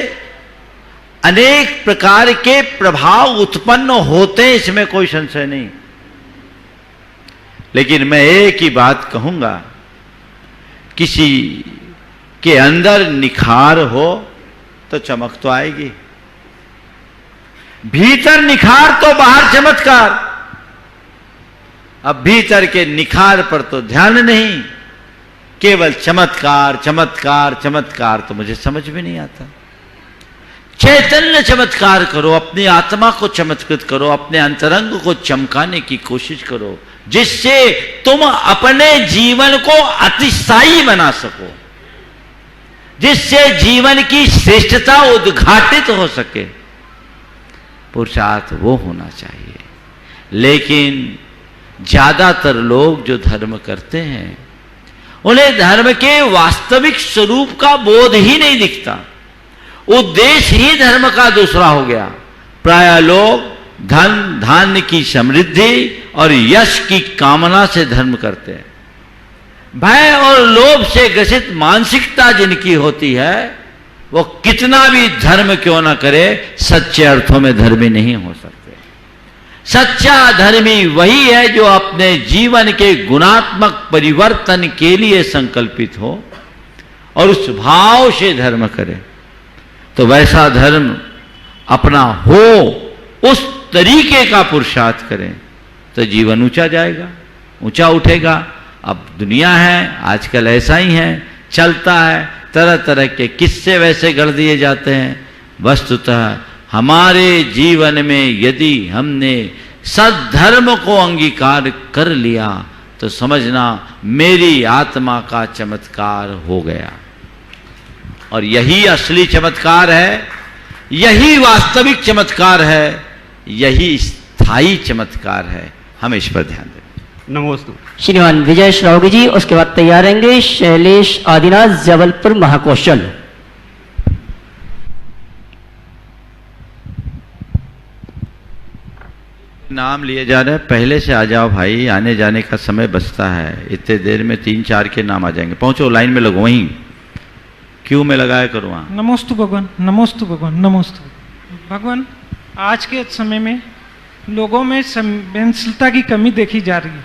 Speaker 5: अनेक प्रकार के प्रभाव उत्पन्न होते हैं, इसमें कोई संशय नहीं। लेकिन मैं एक ही बात कहूंगा, किसी के अंदर निखार हो तो चमक तो आएगी। भीतर निखार तो बाहर चमत्कार। अब भीतर के निखार पर तो ध्यान नहीं, केवल चमत्कार चमत्कार चमत्कार, तो मुझे समझ में नहीं आता। चैतन्य चमत्कार करो, अपनी आत्मा को चमत्कृत करो, अपने अंतरंग को चमकाने की कोशिश करो, जिससे तुम अपने जीवन को अतिशायी बना सको, जिससे जीवन की श्रेष्ठता उद्घाटित हो सके। पुरुषार्थ वो होना चाहिए। लेकिन ज्यादातर लोग जो धर्म करते हैं उन्हें धर्म के वास्तविक स्वरूप का बोध ही नहीं दिखता। उद्देश्य ही धर्म का दूसरा हो गया। प्राय लोग धन धान्य की समृद्धि और यश की कामना से धर्म करते हैं। भय और लोभ से ग्रसित मानसिकता जिनकी होती है, वो कितना भी धर्म क्यों ना करे, सच्चे अर्थों में धर्मी नहीं हो सकते। सच्चा धर्मी वही है जो अपने जीवन के गुणात्मक परिवर्तन के लिए संकल्पित हो और उस भाव से धर्म करे। तो वैसा धर्म अपना हो, उस तरीके का पुरुषार्थ करें तो जीवन ऊंचा जाएगा, ऊंचा उठेगा। अब दुनिया है आजकल ऐसा ही है, चलता है, तरह तरह के किस्से वैसे गढ़ दिए जाते हैं। वस्तुतः हमारे जीवन में यदि हमने सद्धर्म को अंगीकार कर लिया तो समझना मेरी आत्मा का चमत्कार हो गया। और यही असली चमत्कार है, यही वास्तविक चमत्कार है, यही स्थायी चमत्कार है। हम इस पर ध्यान दें।
Speaker 13: नमोस्तु।
Speaker 3: श्रीमान विजय श्रावगी जी, उसके बाद तैयार रहेंगे शैलेश आदिनाथ जबलपुर महाकौशल।
Speaker 5: नाम लिए जा रहे हैं, पहले से आ जाओ भाई, आने जाने का समय बचता है। इतने देर में 3-4 के नाम आ जाएंगे। पहुंचो, लाइन में लगो, वहीं क्यों में लगाया करो वहां।
Speaker 14: नमोस्तु भगवान, नमोस्तु भगवान, नमोस्तु भगवान। आज के समय में लोगों में संवेदनशीलता की कमी देखी जा रही है।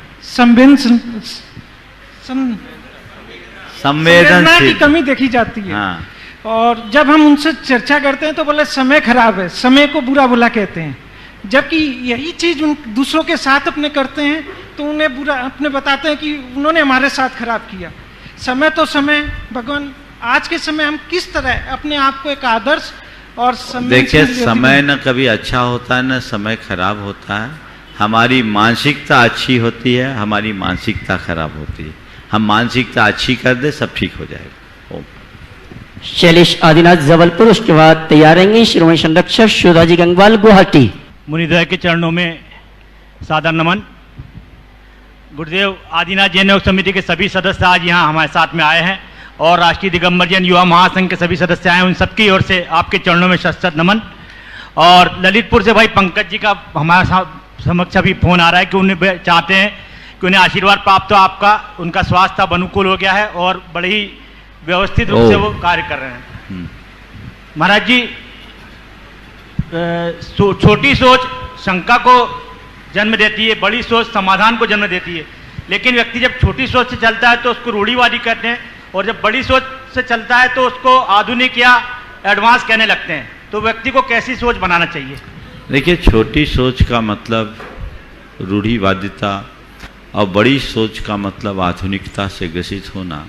Speaker 14: संवेदना की कमी देखी जाती है।
Speaker 5: हाँ।
Speaker 14: और जब हम उनसे चर्चा करते हैं तो बोले समय खराब है, समय को बुरा भला कहते हैं। जबकि यही चीज उन दूसरों के साथ अपने करते हैं तो उन्हें बुरा अपने बताते हैं कि उन्होंने हमारे साथ खराब किया। समय तो समय, भगवान आज के समय हम किस तरह अपने आप को एक आदर्श और
Speaker 5: देखिए, समय न कभी अच्छा होता है न समय खराब होता है। हमारी मानसिकता अच्छी होती है, हमारी मानसिकता खराब होती है। हम मानसिकता अच्छी कर दे, सब ठीक हो जाएगा। ओम।
Speaker 3: शैलेश आदिनाथ जबलपुर, उसके बाद तैयार रहेंगे श्रोमणी संरक्षक शोधाजी गंगवाल गुवाहाटी।
Speaker 15: मुनिद्वय के चरणों में सादर नमन। गुरुदेव आदिनाथ जैन योग समिति के सभी सदस्य आज यहाँ हमारे साथ में आए हैं और राष्ट्रीय दिगंबर जैन युवा महासंघ के सभी सदस्य आए हैं, उन सबकी ओर से आपके चरणों में शत नमन। और ललितपुर से भाई पंकज जी का हमारे समक्ष अभी फोन आ रहा है कि उन्हें चाहते हैं कि उन्हें आशीर्वाद प्राप्त हो आपका। उनका स्वास्थ्य अब अनुकूल हो गया है और बड़े ही व्यवस्थित रूप से वो कार्य कर रहे हैं। महाराज जी, छोटी सोच शंका को जन्म देती है, बड़ी सोच समाधान को जन्म देती है। लेकिन व्यक्ति जब छोटी सोच से चलता है तो उसको रूढ़िवादी कहते हैं, और जब बड़ी सोच से चलता है तो उसको आधुनिक या एडवांस कहने लगते हैं। तो व्यक्ति को कैसी सोच बनाना चाहिए?
Speaker 5: देखिए, छोटी सोच का मतलब रूढ़िवादिता और बड़ी सोच का मतलब आधुनिकता से ग्रसित होना,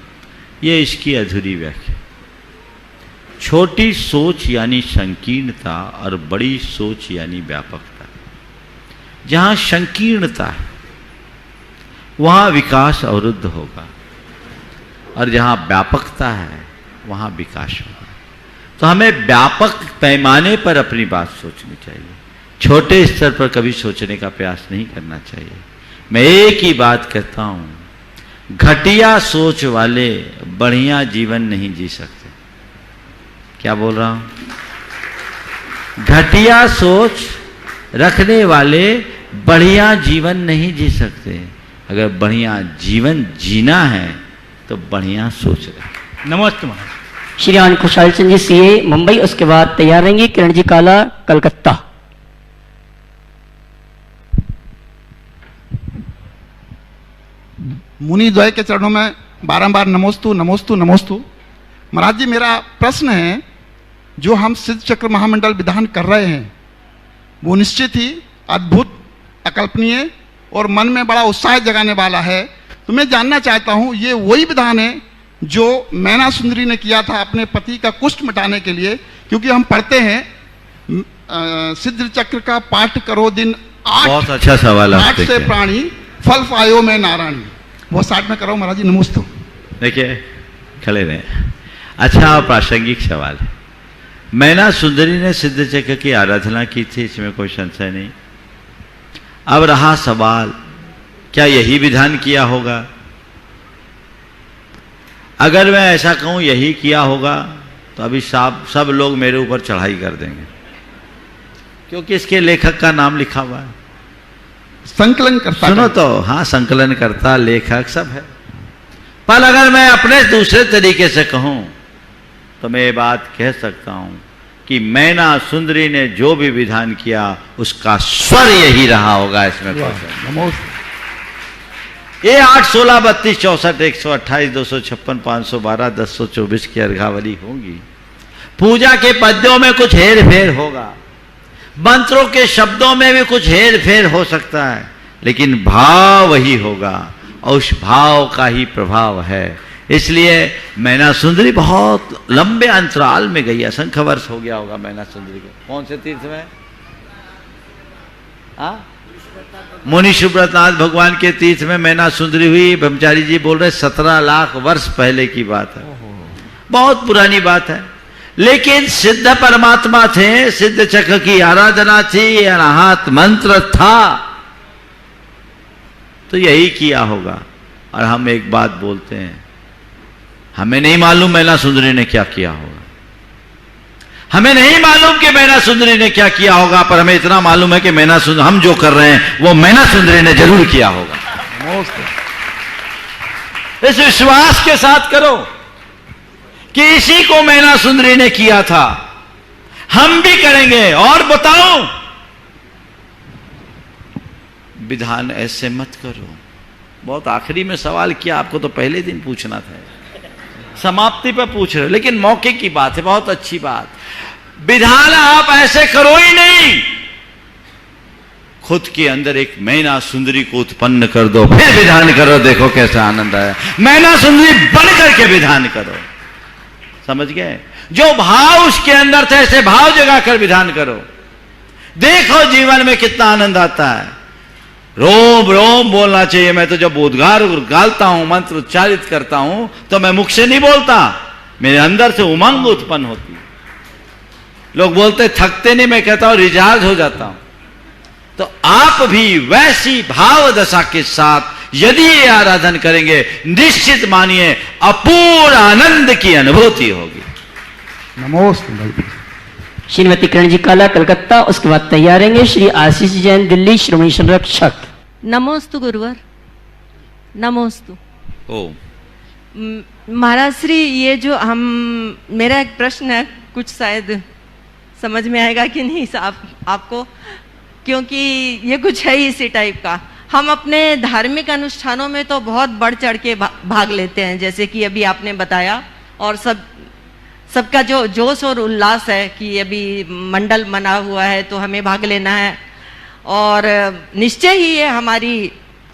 Speaker 5: ये इसकी अधूरी व्याख्या। छोटी सोच यानी संकीर्णता और बड़ी सोच यानी व्यापकता। जहाँ संकीर्णता है वहाँ विकास अवरुद्ध होगा, और जहाँ व्यापकता है वहाँ विकास होगा। तो हमें व्यापक पैमाने पर अपनी बात सोचनी चाहिए, छोटे स्तर पर कभी सोचने का प्रयास नहीं करना चाहिए। मैं एक ही बात कहता हूँ, घटिया सोच वाले बढ़िया जीवन नहीं जी सकते। क्या बोल रहा हूँ? घटिया सोच रखने वाले बढ़िया जीवन नहीं जी सकते। अगर बढ़िया जीवन जीना है तो बढ़िया सोच रखें।
Speaker 15: नमस्ते महाराज।
Speaker 3: श्री खुशहाल चंद जी सीए मुंबई, उसके बाद तैयार रहेंगे किरण जी काला कलकत्ता।
Speaker 16: मुनि द्वय के चरणों में बारंबार नमोस्तु नमोस्तु नमोस्तु। महाराज जी, मेरा प्रश्न है, जो हम सिद्ध चक्र महामंडल विधान कर रहे हैं वो निश्चित ही अद्भुत, अकल्पनीय और मन में बड़ा उत्साह जगाने वाला है। तो मैं जानना चाहता हूँ, ये वही विधान है जो मैना सुंदरी ने किया था अपने पति का कुष्ठ मिटाने के लिए? क्योंकि हम पढ़ते हैं सिद्ध चक्र का पाठ करो दिन 8।
Speaker 5: बहुत अच्छा सवाल आप
Speaker 16: 8 से प्राणी फल पायो में नारायणी। वो 60 में करो महाराज जी। नमस्ते।
Speaker 5: देखिए, खड़े रहे। अच्छा और प्रासंगिक सवाल है। मैना सुंदरी ने सिद्ध चक्र की आराधना की थी, इसमें कोई संशय नहीं। अब रहा सवाल, क्या यही विधान किया होगा? अगर मैं ऐसा कहूं यही किया होगा तो अभी सब लोग मेरे ऊपर चढ़ाई कर देंगे, क्योंकि इसके लेखक का नाम लिखा हुआ है।
Speaker 16: संकलन करता,
Speaker 5: सुनो तो, हाँ, संकलन करता, लेखक सब है। पर अगर मैं अपने दूसरे तरीके से कहूं तो मैं ये बात कह सकता हूं कि मैना सुंदरी ने जो भी विधान किया उसका स्वर यही रहा होगा। इसमें ये 8, 16, 32, 64, 128, 256, 512, 1024 की अर्घावली होंगी। पूजा के पद्यों में कुछ हेर फेर होगा, मंत्रों के शब्दों में भी कुछ हेर फेर हो सकता है, लेकिन भाव वही होगा और उस भाव का ही प्रभाव है। इसलिए मैना सुंदरी बहुत लंबे अंतराल में गई, असंख्य वर्ष हो गया होगा मैना सुंदरी को। कौन से तीर्थ में? मुनि सुब्रतनाथ भगवान के तीर्थ में मैना सुंदरी हुई। ब्रह्मचारी जी बोल रहे 17 लाख वर्ष पहले की बात है, बहुत पुरानी बात है। लेकिन सिद्ध परमात्मा थे, सिद्ध चक्र की आराधना थी, अनाहत मंत्र था, तो यही किया होगा। और हम एक बात बोलते हैं, हमें नहीं मालूम मैना सुंदरी ने क्या किया होगा, हमें नहीं मालूम कि मैना सुंदरी ने क्या किया होगा, पर हमें इतना मालूम है कि मैना सुंदरी, हम जो कर रहे हैं वो मैना सुंदरी ने जरूर किया होगा। इस विश्वास के साथ करो कि इसी को मैना सुंदरी ने किया था, हम भी करेंगे। और बताओ, विधान ऐसे मत करो। बहुत आखिरी में सवाल किया, आपको तो पहले दिन पूछना था। समाप्ति पर पूछ रहे हो, लेकिन मौके की बात है, बहुत अच्छी बात। विधान आप ऐसे करो ही नहीं, खुद के अंदर एक मैना सुंदरी को उत्पन्न कर दो, फिर विधान करो, देखो कैसा आनंद आया। मैना सुंदरी बन करके विधान करो, समझ गए? जो भाव उसके अंदर थे ऐसे भाव जगा कर विधान करो, देखो जीवन में कितना आनंद आता है। रोम रोम बोलना चाहिए। मैं तो जब उद्गार गालता हूं, मंत्र उच्चारित करता हूं, तो मैं मुख से नहीं बोलता, मेरे अंदर से उमंग उत्पन्न होती है। लोग बोलते थकते नहीं, मैं कहता हूं रिचार्ज हो जाता हूं। तो आप भी वैसी भाव दशा के साथ यदि ये आराधन करेंगे, निश्चित मानिए अपूर्ण आनंद की अनुभूति होगी।
Speaker 16: नमोस्तु।
Speaker 3: श्रीमती किरण जी काला कलकत्ता, उसके बाद तैयार रहेंगे श्री आशीष जैन दिल्ली, श्रोमणी संरक्षक।
Speaker 17: नमोस्तु गुरुवर, नमोस्तु।
Speaker 5: ओ
Speaker 17: महाराज श्री, ये जो मेरा एक प्रश्न है, कुछ शायद समझ में आएगा कि नहीं आपको, क्योंकि ये कुछ है इसी टाइप का। हम अपने धार्मिक अनुष्ठानों में तो बहुत बढ़ चढ़ के भाग लेते हैं, जैसे कि अभी आपने बताया, और सबका जो जोश और उल्लास है कि अभी मंडल बना हुआ है तो हमें भाग लेना है, और निश्चय ही ये हमारी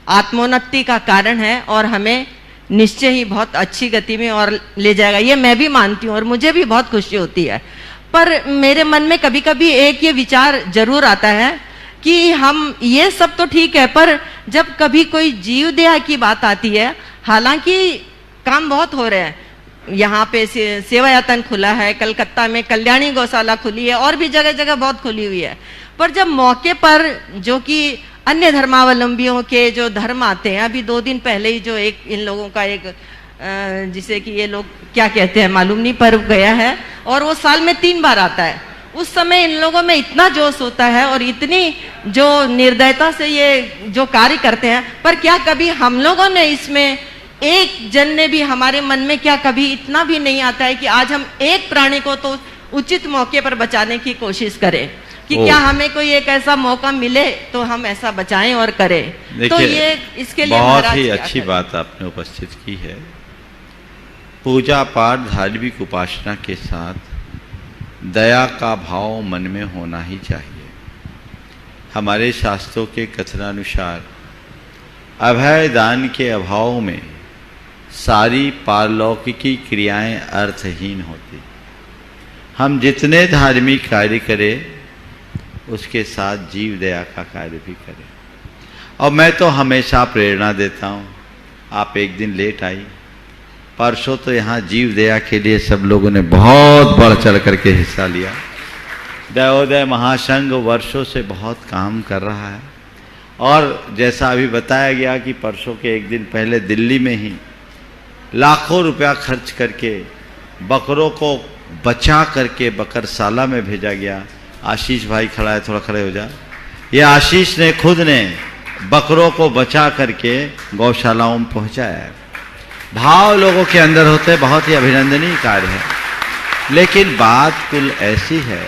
Speaker 17: आत्मोन्नति का कारण है और हमें निश्चय ही बहुत अच्छी गति में और ले जाएगा, ये मैं भी मानती हूँ और मुझे भी बहुत खुशी होती है। पर मेरे मन में कभी कभी एक ये विचार जरूर आता है कि हम ये सब तो ठीक है, पर जब कभी कोई जीव दया की बात आती है, हालांकि काम बहुत हो रहे हैं, यहाँ पे सेवायतन खुला है, कलकत्ता में कल्याणी गौशाला खुली है, और भी जगह जगह बहुत खुली हुई है, पर जब मौके पर जो कि अन्य धर्मावलंबियों के जो धर्म आते हैं, अभी 2 दिन पहले ही जो एक इन लोगों का एक जिसे कि ये लोग क्या कहते हैं मालूम नहीं, पर्व गया है और वो साल में 3 बार आता है, उस समय इन लोगों में इतना जोश होता है और इतनी जो निर्दयता से ये जो कार्य करते हैं, पर क्या कभी हम लोगों ने इसमें एक जन ने भी हमारे मन में क्या कभी इतना भी नहीं आता है कि आज हम एक प्राणी को तो उचित मौके पर बचाने की कोशिश करें, कि क्या हमें कोई एक ऐसा मौका मिले तो हम ऐसा बचाएं और करें। तो ये इसके लिए
Speaker 5: बहुत ही अच्छी बात आपने उपस्थित की है। पूजा पाठ धार्मिक उपासना के साथ दया का भाव मन में होना ही चाहिए। हमारे शास्त्रों के कथनानुसार अभय दान के अभाव में सारी पारलौकिकी क्रियाएं अर्थहीन होती। हम जितने धार्मिक कार्य करें उसके साथ जीव दया का कार्य भी करें। और मैं तो हमेशा प्रेरणा देता हूँ, आप एक दिन लेट आई, परसों तो यहाँ जीव दया के लिए सब लोगों ने बहुत बढ़ चढ़ करके हिस्सा लिया। दयोदय महासंघ वर्षों से बहुत काम कर रहा है, और जैसा अभी बताया गया कि परसों के एक दिन पहले दिल्ली में ही लाखों रुपया खर्च करके बकरों को बचा करके बकरशाला में भेजा गया। आशीष भाई खड़ा है, थोड़ा खड़े हो जा। ये आशीष ने खुद ने बकरों को बचा करके गौशालाओं में पहुंचाया है। भाव लोगों के अंदर होते बहुत ही अभिनंदनीय कार्य है। लेकिन बात कुल ऐसी है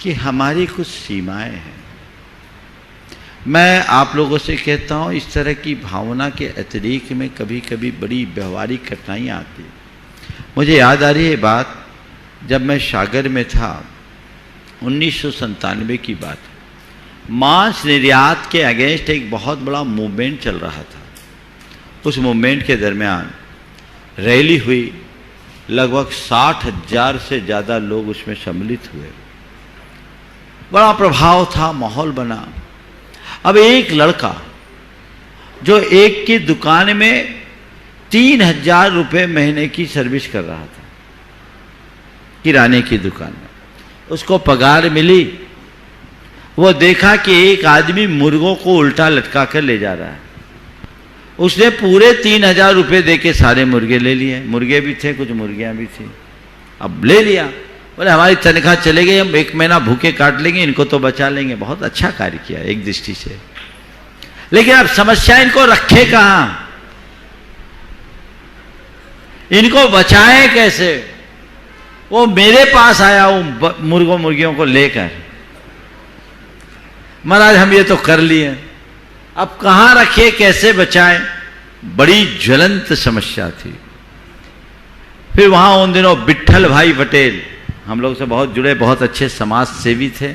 Speaker 5: कि हमारी कुछ सीमाएं हैं। मैं आप लोगों से कहता हूं, इस तरह की भावना के अतिरिक्त में कभी कभी बड़ी व्यवहारिक कठिनाइयाँ आती है। मुझे याद आ रही है बात, जब मैं सागर में था, 1997 की बात, मांस निर्यात के अगेंस्ट एक बहुत बड़ा मूवमेंट चल रहा था। उस मूवमेंट के दरमियान रैली हुई, लगभग 60,000 से ज़्यादा लोग उसमें सम्मिलित हुए। बड़ा प्रभाव था, माहौल बना। अब एक लड़का जो एक की दुकान में 3,000 रुपये महीने की सर्विस कर रहा था, किराने की दुकान में, उसको पगार मिली। वो देखा कि एक आदमी मुर्गों को उल्टा लटका कर ले जा रहा है। उसने पूरे 3,000 रुपये दे के सारे मुर्गे ले लिए। मुर्गे भी थे, कुछ मुर्गियां भी थी। अब ले लिया, बोले हमारी तनख्वाह चलेगी, हम 1 महीना भूखे काट लेंगे, इनको तो बचा लेंगे। बहुत अच्छा कार्य किया एक दृष्टि से, लेकिन अब समस्या इनको रखे कहां, इनको बचाएं कैसे। वो मेरे पास आया वो मुर्गों मुर्गियों को लेकर, महाराज हम ये तो कर लिए, अब कहां रखे, कैसे बचाएं। बड़ी ज्वलंत समस्या थी। फिर वहाँ उन दिनों विट्ठल भाई पटेल हम लोग से बहुत जुड़े, बहुत अच्छे समाज सेवी थे,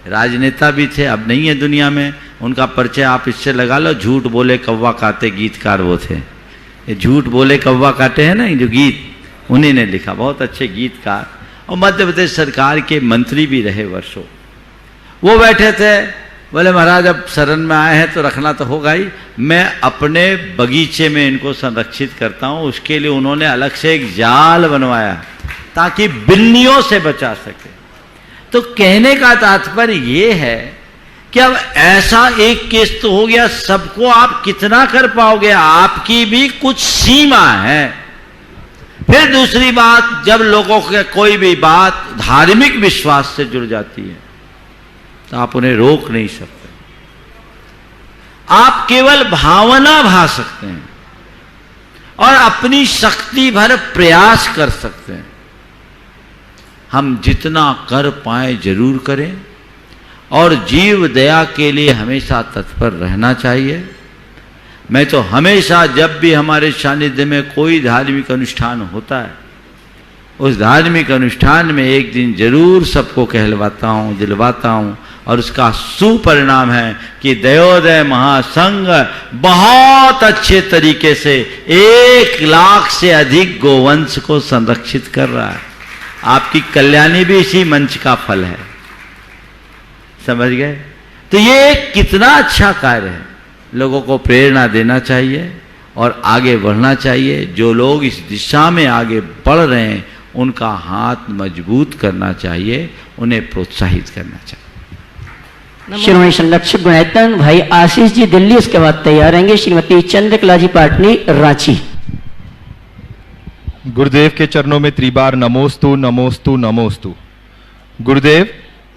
Speaker 5: राजनेता भी थे, अब नहीं है दुनिया में। उनका परिचय आप इससे लगा लो, झूठ बोले कौवा काटे गीतकार वो थे। ये झूठ बोले कौवा काटे हैं ना, जो गीत उन्हीं ने लिखा, बहुत अच्छे गीतकार, और मध्य प्रदेश सरकार के मंत्री भी रहे वर्षों। वो बैठे थे, बोले महाराज अब शरण में आए हैं तो रखना तो होगा ही, मैं अपने बगीचे में इनको संरक्षित करता हूँ। उसके लिए उन्होंने अलग से एक जाल बनवाया ताकि बिल्लियों से बचा सके। तो कहने का तात्पर्य ये है कि अब ऐसा एक केस तो हो गया, सबको आप कितना कर पाओगे, आपकी भी कुछ सीमा है। फिर दूसरी बात, जब लोगों के कोई भी बात धार्मिक विश्वास से जुड़ जाती है तो आप उन्हें रोक नहीं सकते, आप केवल भावना भा सकते हैं और अपनी शक्ति भर प्रयास कर सकते हैं। हम जितना कर पाए जरूर करें और जीव दया के लिए हमेशा तत्पर रहना चाहिए। मैं तो हमेशा जब भी हमारे सानिध्य में कोई धार्मिक अनुष्ठान होता है, उस धार्मिक अनुष्ठान में एक दिन जरूर सबको कहलवाता हूँ, दिलवाता हूँ, और उसका सुपरिणाम है कि दयोदय महासंघ बहुत अच्छे तरीके से 1 लाख से अधिक गोवंश को संरक्षित कर रहा है। आपकी कल्याणी भी इसी मंच का फल है, समझ गए? तो ये कितना अच्छा कार्य है, लोगों को प्रेरणा देना चाहिए और आगे बढ़ना चाहिए। जो लोग इस दिशा में आगे बढ़ रहे हैं उनका हाथ मजबूत करना चाहिए, उन्हें प्रोत्साहित करना चाहिए।
Speaker 3: श्रोमणी संरक्षक गुणायतन भाई आशीष जी दिल्ली, उसके बाद तैयार रहेंगे श्रीमती चंद्रकला जी पाटनी रांची।
Speaker 18: गुरुदेव के चरणों में त्रिबार नमोस्तु नमोस्तु नमोस्तु। गुरुदेव,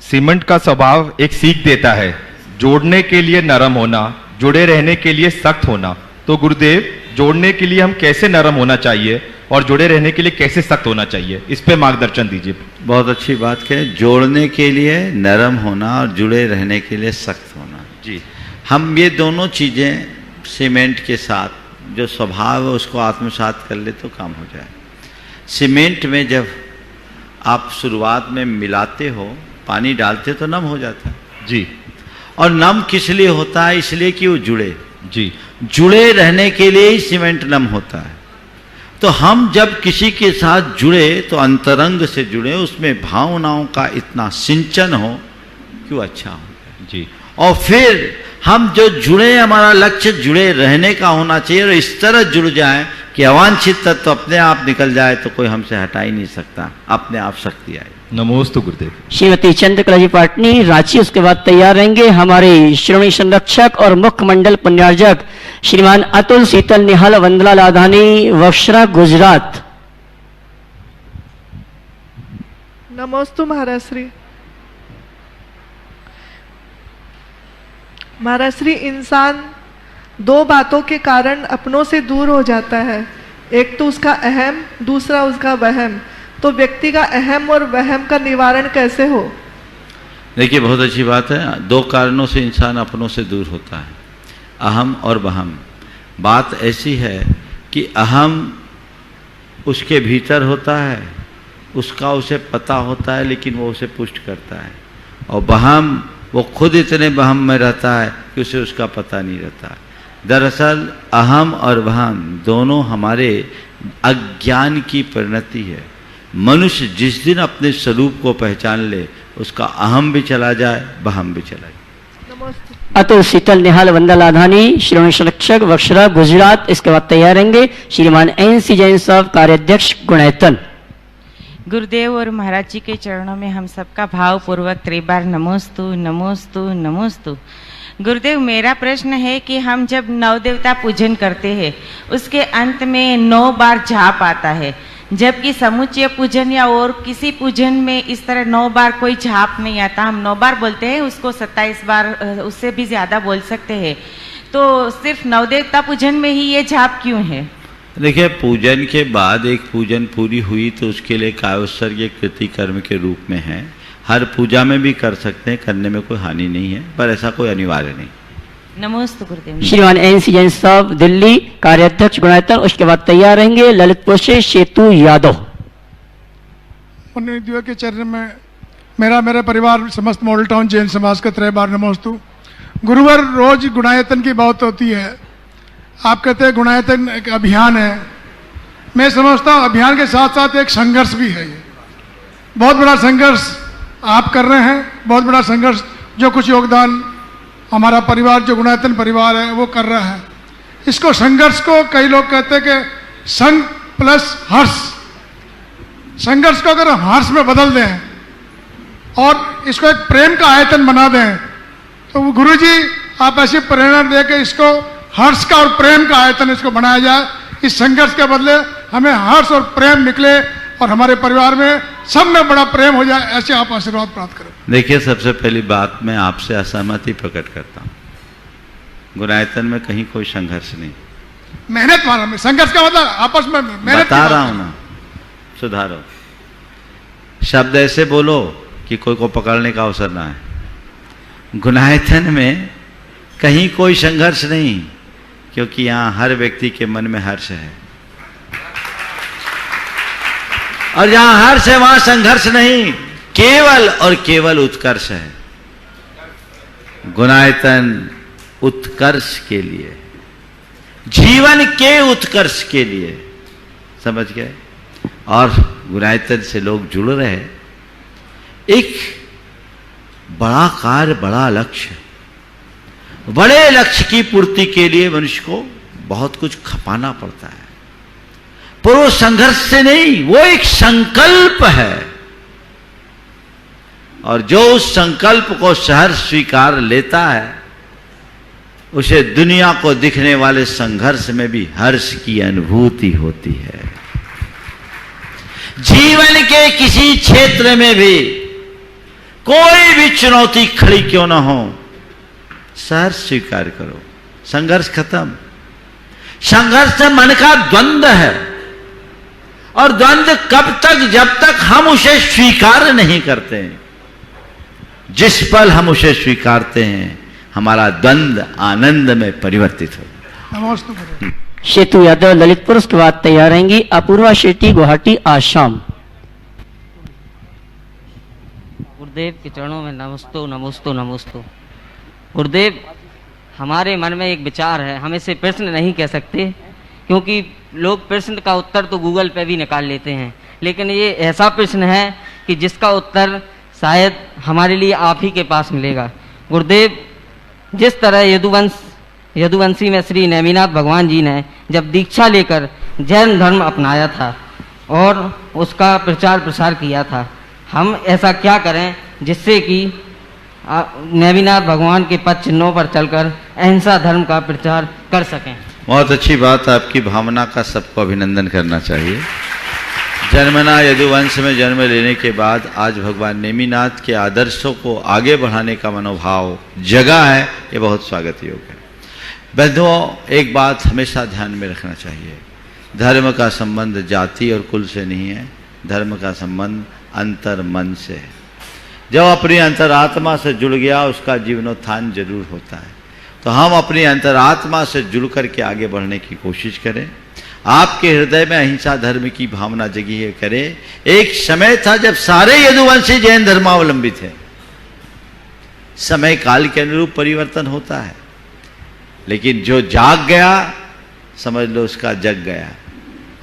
Speaker 18: सीमेंट का स्वभाव एक सीख देता है, जोड़ने के लिए नरम होना, जुड़े रहने के लिए सख्त होना। तो गुरुदेव, जोड़ने के लिए हम कैसे नरम होना चाहिए और जुड़े रहने के लिए कैसे सख्त होना चाहिए, इस पे मार्गदर्शन दीजिए।
Speaker 5: बहुत अच्छी बात कहें, जोड़ने के लिए नरम होना और जुड़े रहने के लिए सख्त होना।
Speaker 18: जी,
Speaker 5: हम ये दोनों चीज़ें सीमेंट के साथ जो स्वभाव है उसको आत्मसात कर ले तो काम हो जाए। सीमेंट में जब आप शुरुआत में मिलाते हो, पानी डालते तो नम हो जाता है
Speaker 18: जी,
Speaker 5: और नम किस लिए होता है? इसलिए कि वो जुड़े।
Speaker 18: जी,
Speaker 5: जुड़े रहने के लिए ही सीमेंट नम होता है। तो हम जब किसी के साथ जुड़े तो अंतरंग से जुड़े, उसमें भावनाओं का इतना सिंचन हो कि वो अच्छा हो
Speaker 18: जी,
Speaker 5: और फिर हम जो जुड़े, हमारा लक्ष्य जुड़े रहने का होना चाहिए और इस तरह जुड़ जाए कि अवांछित तत्व अपने आप निकल जाए तो कोई हमसे हटा ही नहीं सकता, अपने आप शक्ति आए।
Speaker 18: नमोस्तु गुरुदेव।
Speaker 3: श्रीमती चंद्रकला जी पाटनी रांची, उसके बाद तैयार रहेंगे हमारे श्रोमणी संरक्षक और मुख्य मंडल पुण्यार्जक श्रीमान अतुल शीतल निहाल वंदला लाधानी वक्शरा गुजरात।
Speaker 19: नमोस्तु महाराज श्री। महाराज श्री, इंसान 2 बातों के कारण अपनों से दूर हो जाता है, एक तो उसका अहम, दूसरा उसका वहम। तो व्यक्ति का अहम और वहम का निवारण कैसे हो?
Speaker 5: देखिए, बहुत अच्छी बात है। 2 कारणों से इंसान अपनों से दूर होता है, अहम और वहम। बात ऐसी है कि अहम उसके भीतर होता है, उसका उसे पता होता है, लेकिन वो उसे पुष्ट करता है, और वहम वो खुद इतने वहम में रहता है कि उसे उसका पता नहीं रहता। दरअसल अहम और वहम दोनों हमारे अज्ञान की परिणति है। मनुष्य जिस दिन अपने स्वरूप को पहचान ले, उसका अहम भी चला जाए, वहम भी चला जाए।
Speaker 3: अतुल शीतल निहाल वंदला लाधानी श्रोमणी संरक्षक वक्शरा गुजरात, इसके बाद तैयार रहेंगे श्रीमान NC जैन साहब कार्याध्यक्ष गुणायतन।
Speaker 20: गुरुदेव और महाराज जी के चरणों में हम सबका भावपूर्वक त्रिबार नमोस्तु नमोस्तु नमोस्तु। गुरुदेव, मेरा प्रश्न है कि हम जब नवदेवता पूजन करते हैं उसके अंत में 9 बार जाप आता है, जबकि समुच्चय पूजन या और किसी पूजन में इस तरह 9 बार कोई जाप नहीं आता। हम 9 बार बोलते हैं, उसको 27 बार उससे भी ज़्यादा बोल सकते हैं। तो सिर्फ नवदेवता पूजन में ही ये जाप क्यों है?
Speaker 5: देखिए, पूजन के बाद एक पूजन पूरी हुई तो उसके लिए कायोत्सर्ग कृति कर्म के रूप में है। हर पूजा में भी कर सकते हैं, करने में कोई हानि नहीं है, पर ऐसा कोई अनिवार्य नहीं।
Speaker 20: नमोस्तु गुरुदेव।
Speaker 3: श्रीमान NC जैन साहब दिल्ली कार्याध्यक्ष गुणायतन, उसके बाद तैयार रहेंगे ललितपुर से सेतु यादव।
Speaker 21: पुण्य के चरण में मेरे परिवार समस्त मॉडल टाउन जैन समाज का 3 बार नमोस्तु। गुरुवार रोज गुणायतन की बात होती है, आप कहते हैं गुणायतन एक अभियान है। मैं समझता हूँ अभियान के साथ साथ एक संघर्ष भी है। ये बहुत बड़ा संघर्ष आप कर रहे हैं, बहुत बड़ा संघर्ष जो कुछ योगदान हमारा परिवार जो गुणायतन परिवार है वो कर रहा है। इसको संघर्ष को कई लोग कहते हैं कि संघ प्लस हर्ष, संघर्ष को अगर हम हर्ष में बदल दें और इसको एक प्रेम का आयतन बना दें तो गुरुजी आप ऐसी प्रेरणा दे के इसको हर्ष का और प्रेम का आयतन इसको बनाया जाए। इस संघर्ष के बदले हमें हर्ष और प्रेम निकले और हमारे परिवार में सब में बड़ा प्रेम हो जाए, ऐसे आप आशीर्वाद प्राप्त करें।
Speaker 5: देखिए, सबसे पहली बात मैं आपसे असहमति प्रकट करता हूँ। गुणायतन में कहीं कोई संघर्ष नहीं,
Speaker 21: मेहनत माना में संघर्ष का मतलब आपस में मेहनत
Speaker 5: बता रहा हूं ना, सुधारो। शब्द ऐसे बोलो कि कोई को पकड़ने का अवसर ना है। गुणायतन में कहीं कोई संघर्ष नहीं, क्योंकि यहां हर व्यक्ति के मन में हर्ष है, और जहां हर्ष है वहां संघर्ष नहीं, केवल और केवल उत्कर्ष है। गुणायतन उत्कर्ष के लिए, जीवन के उत्कर्ष के लिए, समझ गए। और गुणायतन से लोग जुड़ रहे हैं। एक बड़ा कार्य, बड़ा लक्ष्य, बड़े लक्ष्य की पूर्ति के लिए मनुष्य को बहुत कुछ खपाना पड़ता है, पर वो संघर्ष से नहीं, वो एक संकल्प है। और जो उस संकल्प को सहर्ष स्वीकार लेता है उसे दुनिया को दिखने वाले संघर्ष में भी हर्ष की अनुभूति होती है। जीवन के किसी क्षेत्र में भी कोई भी चुनौती खड़ी क्यों ना हो, सहर्ष स्वीकार करो, संघर्ष खत्म। संघर्ष मन का द्वंद्व है, और द्वंद्व कब तक, जब तक हम उसे स्वीकार नहीं करते हैं। जिस पल हम उसे स्वीकारते हैं हमारा द्वंद्व आनंद में परिवर्तित हो।
Speaker 3: सेतु यादव ललितपुर, उसके बाद तैयार रहेंगी अपूर्वा शेट्टी गुवाहाटी आसाम।
Speaker 22: गुरुदेव के चरणों में नमस्तु नमस्तु नमस्तु। गुरुदेव, हमारे मन में एक विचार है, हम इसे प्रश्न नहीं कह सकते क्योंकि लोग प्रश्न का उत्तर तो गूगल पे भी निकाल लेते हैं, लेकिन ये ऐसा प्रश्न है कि जिसका उत्तर शायद हमारे लिए आप ही के पास मिलेगा। गुरुदेव, जिस तरह यदुवंशी में श्री नेमिनाथ भगवान जी ने जब दीक्षा लेकर जैन धर्म अपनाया था और उसका प्रचार प्रसार किया था, हम ऐसा क्या करें जिससे कि नेमिनाथ भगवान के पद चिन्हों पर चलकर अहिंसा धर्म का प्रचार कर सकें।
Speaker 5: बहुत अच्छी बात, आपकी भावना का सबको अभिनंदन करना चाहिए। जन्मना यदुवंश में जन्म लेने के बाद आज भगवान नेमिनाथ के आदर्शों को आगे बढ़ाने का मनोभाव जगा है, ये बहुत स्वागत योग्य है। बंधुओं, एक बात हमेशा ध्यान में रखना चाहिए, धर्म का संबंध जाति और कुल से नहीं है, धर्म का संबंध अंतर मन से है। जब अपनी अंतरात्मा से जुड़ गया उसका जीवनोत्थान जरूर होता है। तो हम अपनी अंतरात्मा से जुड़ करके आगे बढ़ने की कोशिश करें। आपके हृदय में अहिंसा धर्म की भावना जगी है, करें। एक समय था जब सारे यदुवंशी जैन धर्मावलंबी थे। समय काल के अनुरूप परिवर्तन होता है, लेकिन जो जाग गया समझ लो उसका जग गया।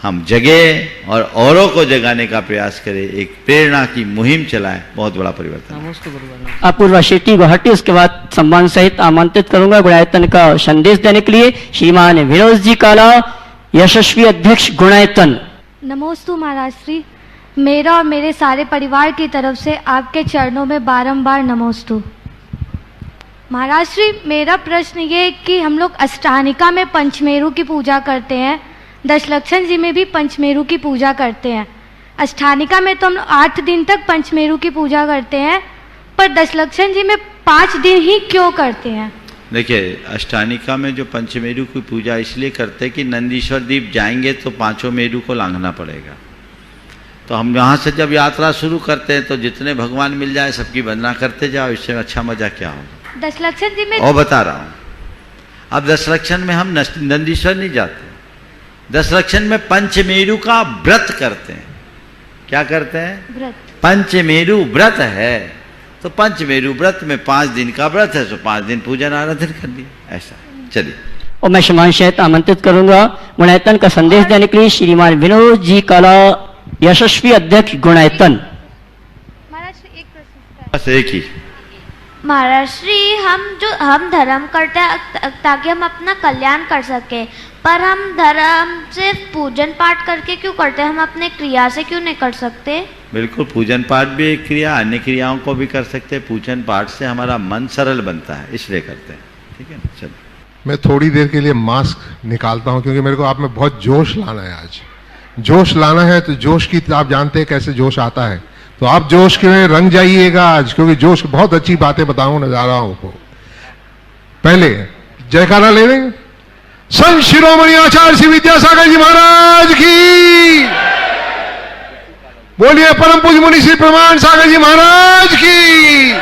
Speaker 5: हम जगे और औरों को जगाने का प्रयास करें, एक प्रेरणा की मुहिम चलाएं, बहुत बड़ा परिवर्तन।
Speaker 3: अपूर्वा शेट्टी गुवाहाटी, उसके बाद सम्मान सहित आमंत्रित करूंगा गुणायतन का संदेश देने के लिए श्रीमान विनोद जी काला, यशस्वी अध्यक्ष गुणायतन।
Speaker 23: नमोस्तु महाराज श्री, मेरा और मेरे सारे परिवार की तरफ से आपके चरणों में बारंबार नमोस्तु। महाराज श्री, मेरा प्रश्न ये कि हम लोग अष्टानिका में पंचमेरु की पूजा करते हैं, दशलक्षण जी में भी पंचमेरु की पूजा करते हैं। अष्टानिका में तो हम 8 दिन तक पंचमेरु की पूजा करते हैं, पर दशलक्षण जी में 5 दिन ही क्यों करते हैं?
Speaker 5: देखिए, अष्टानिका में जो पंचमेरु की पूजा इसलिए करते हैं कि नंदीश्वर द्वीप जाएंगे तो 5 मेरु को लांघना पड़ेगा। तो हम यहाँ से जब यात्रा शुरू करते हैं तो जितने भगवान मिल जाए सबकी वंदना करते जाओ, इससे अच्छा मजा क्या हो।
Speaker 23: दशलक्षण जी में
Speaker 5: और बता रहा हूँ, अब दशरक्षण में हम नंदीश्वर नहीं जाते, दशरक्षण में पंचमेरु का व्रत करते हैं। क्या करते हैं?
Speaker 23: व्रत।
Speaker 5: पंचमेरु व्रत है, तो पंचमेरु व्रत में 5 दिन का व्रत है, तो 5 दिन पूजन आराधन कर लिया, ऐसा। चलिए।
Speaker 3: और मैं शमान शहत आमंत्रित करूंगा गुणायतन का संदेश देने के लिए श्रीमान विनोद जी काला, यशस्वी अध्यक्ष गुणायतन।
Speaker 5: बस एक ही।
Speaker 23: महाराज श्री, हम धर्म करते हैं ताकि हम अपना कल्याण कर सके, पर हम धर्म से पूजन पाठ करके क्यों करते हैं? हम अपने क्रिया से क्यों नहीं कर सकते?
Speaker 5: बिल्कुल, पूजन पाठ भी एक क्रिया, अन्य क्रियाओं को भी कर सकते हैं। पूजन पाठ से हमारा मन सरल बनता है, इसलिए करते हैं। ठीक है ना? चलो।
Speaker 1: मैं थोड़ी देर के लिए मास्क निकालता हूं, क्योंकि मेरे को आप में बहुत जोश लाना है। आज जोश लाना है, तो जोश की आप जानते हैं कैसे जोश आता है, तो आप जोश के रंग जाइएगा आज, क्योंकि जोश बहुत अच्छी बातें बताऊं जा रहा हूं को। पहले जयकारा ले लें। संत शिरोमणि आचार्य श्री विद्यासागर जी महाराज की बोलिए। परम पूज्य मुनि श्री प्रमाण सागर जी महाराज की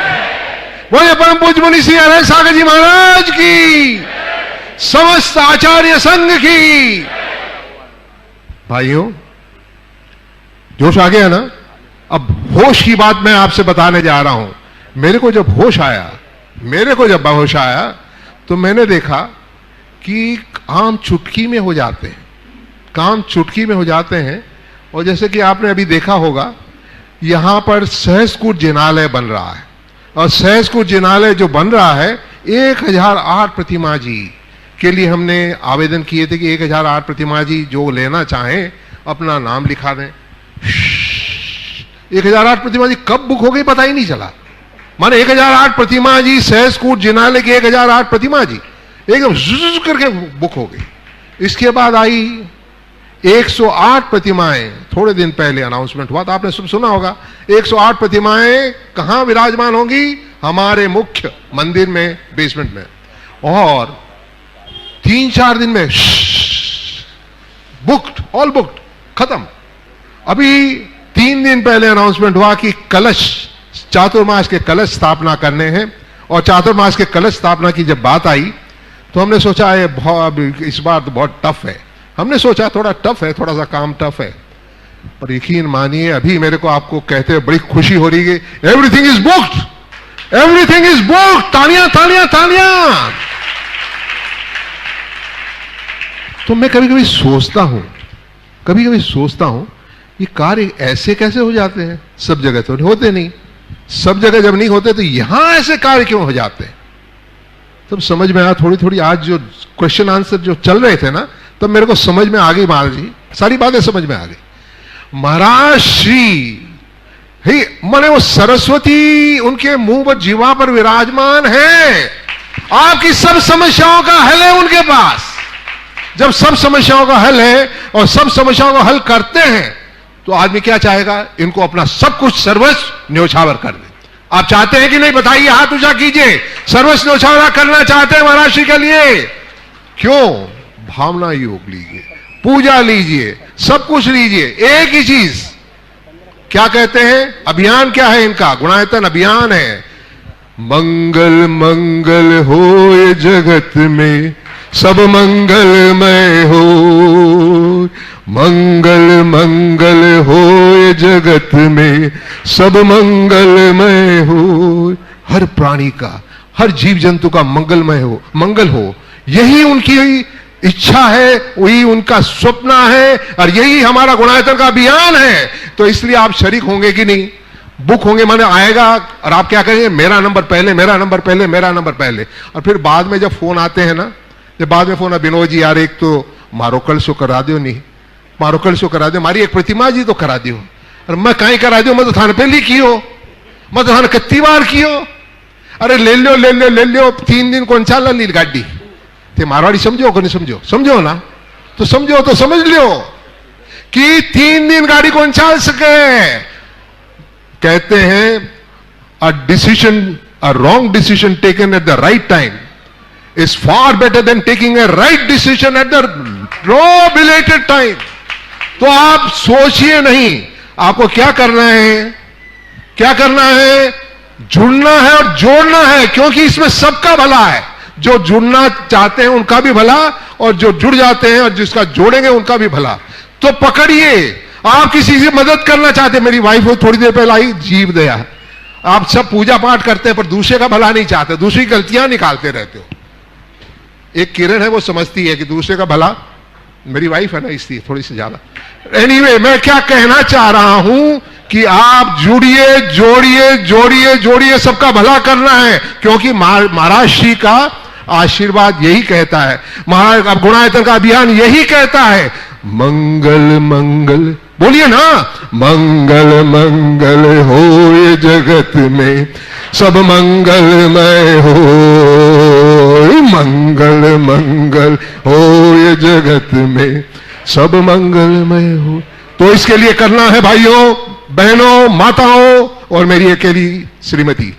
Speaker 1: बोलिए। परम पूज्य मुनि श्री अरहत सागर जी महाराज की, समस्त आचार्य संघ की। भाइयों, जोश आ गया ना? अब होश की बात मैं आपसे बताने जा रहा हूं। मेरे को जब होश आया, तो मैंने देखा कि काम चुटकी में हो जाते हैं। और जैसे कि आपने अभी देखा होगा, यहां पर सहस्कूट जिनालय बन रहा है, और सहस्कूट जिनालय जो बन रहा है 1008 प्रतिमा जी के लिए हमने आवेदन किए थे कि 1008 प्रतिमा जी जो लेना चाहें अपना नाम लिखा दें। 1008 प्रतिमा जी कब बुक हो गई पता ही नहीं चला। माने 1008 प्रतिमा जी, सहस्कूट जिनालय की 1008 प्रतिमा जी एकदम जुज करके बुक हो गई। इसके बाद आई 108 प्रतिमाएं, थोड़े दिन पहले अनाउंसमेंट हुआ था, आपने सब सुना होगा। 108 प्रतिमाएं कहां विराजमान होंगी? हमारे मुख्य मंदिर में, बेसमेंट में। और 3-4 दिन में बुक्ड, ऑल बुक्ड, खत्म। अभी 3 दिन पहले अनाउंसमेंट हुआ कि कलश, चातुर्मास के कलश स्थापना करने हैं। और चातुर्मास के कलश स्थापना की जब बात आई, तो हमने सोचा इस बार तो बहुत टफ है। हमने सोचा थोड़ा टफ है, थोड़ा सा काम टफ है, पर यकीन मानिए अभी मेरे को आपको कहते हुए बड़ी खुशी हो रही है। Everything is booked, everything is booked. तालियां तालियां तालियां। तो मैं कभी कभी सोचता हूं ये कार्य ऐसे कैसे हो जाते हैं? सब जगह तो होते नहीं। सब जगह जब नहीं होते तो यहां ऐसे कार्य क्यों हो जाते हैं? तब समझ में आया थोड़ी आज जो क्वेश्चन आंसर जो चल रहे थे ना, तब मेरे को समझ में आ गई महाराज जी, सारी बातें समझ में आ गई। महाराज श्री ही माने वो सरस्वती उनके मुंह पर जीवा पर विराजमान है। आपकी सब समस्याओं का हल है उनके पास। जब सब समस्याओं का हल है और सब समस्याओं को हल करते हैं, तो आदमी क्या चाहेगा? इनको अपना सब कुछ सर्वस्व न्योछावर कर दे। आप चाहते हैं कि नहीं? बताइए, हाथ ऊंचा कीजिए। सर्वस्व न्योछावर करना चाहते हैं महाराज श्री के लिए? क्यों? भावना योग लीजिए, पूजा लीजिए, सब कुछ लीजिए, एक ही चीज। क्या कहते हैं? अभियान क्या है इनका? गुणायतन अभियान है। मंगल मंगल होए जगत में, सब मंगलमय हो। मंगल मंगल होए जगत में, सब मंगलमय हो। हर प्राणी का, हर जीव जंतु का मंगल हो, यही उनकी इच्छा है, वही उनका स्वप्न है, और यही हमारा गुणायतन का अभियान है। तो इसलिए आप शरीक होंगे कि नहीं? बुक होंगे, माने आएगा और आप क्या करेंगे? मेरा नंबर पहले, मेरा नंबर पहले, मेरा नंबर पहले। और फिर बाद में जब फोन आते हैं ना, जब बाद में फोन आ, विनोद जी यार एक तो मारो कल शो करा दो, नहीं मारो कल शो करा दो, मारी एक प्रतिमा जी तो करा दो। और मैं कहीं करा दो, मैं तो थाने पहले कियो, मैं तो थाने कत्ती बार कियो। अरे ले लो 3 दिन कौन सा ली गाड़ी ते मारवाड़ी समझो को नहीं समझो? समझो ना, तो समझो तो समझ लो कि 3 दिन गाड़ी कौन चल सके। कहते हैं a wrong decision taken at the right time is far better than taking a right decision at the wrong belated time. तो आप सोचिए नहीं, आपको क्या करना है? क्या करना है? जुड़ना है और जोड़ना है, क्योंकि इसमें सबका भला है। जो जुड़ना चाहते हैं उनका भी भला, और जो जुड़ जाते हैं और जिसका जोड़ेंगे उनका भी भला। तो पकड़िए। आप किसी से मदद करना चाहते हैं, मेरी वाइफ थोड़ी देर पहले आई, जीव दया, आप सब पूजा पाठ करते हैं पर दूसरे का भला नहीं चाहते, दूसरी गलतियां निकालते रहते हो। एक किरण है, वो समझती है कि दूसरे का भला, मेरी वाइफ है ना इसलिए थोड़ी सी ज्यादा। एनीवे, मैं क्या कहना चाह रहा हूं कि आप जुड़िए, जोड़िए, जोड़िए, जोड़िए, सबका भला करना है, क्योंकि महाराज श्री का आशीर्वाद यही कहता है, अब गुणायतन का अभियान यही कहता है, मंगल मंगल, बोलिए ना, मंगल मंगल हो ये जगत में, सब मंगलमय हो, मंगल मंगल हो ये जगत में, सब मंगलमय हो। तो इसके लिए करना है भाइयों, बहनों, माताओं, और मेरी अकेली श्रीमती,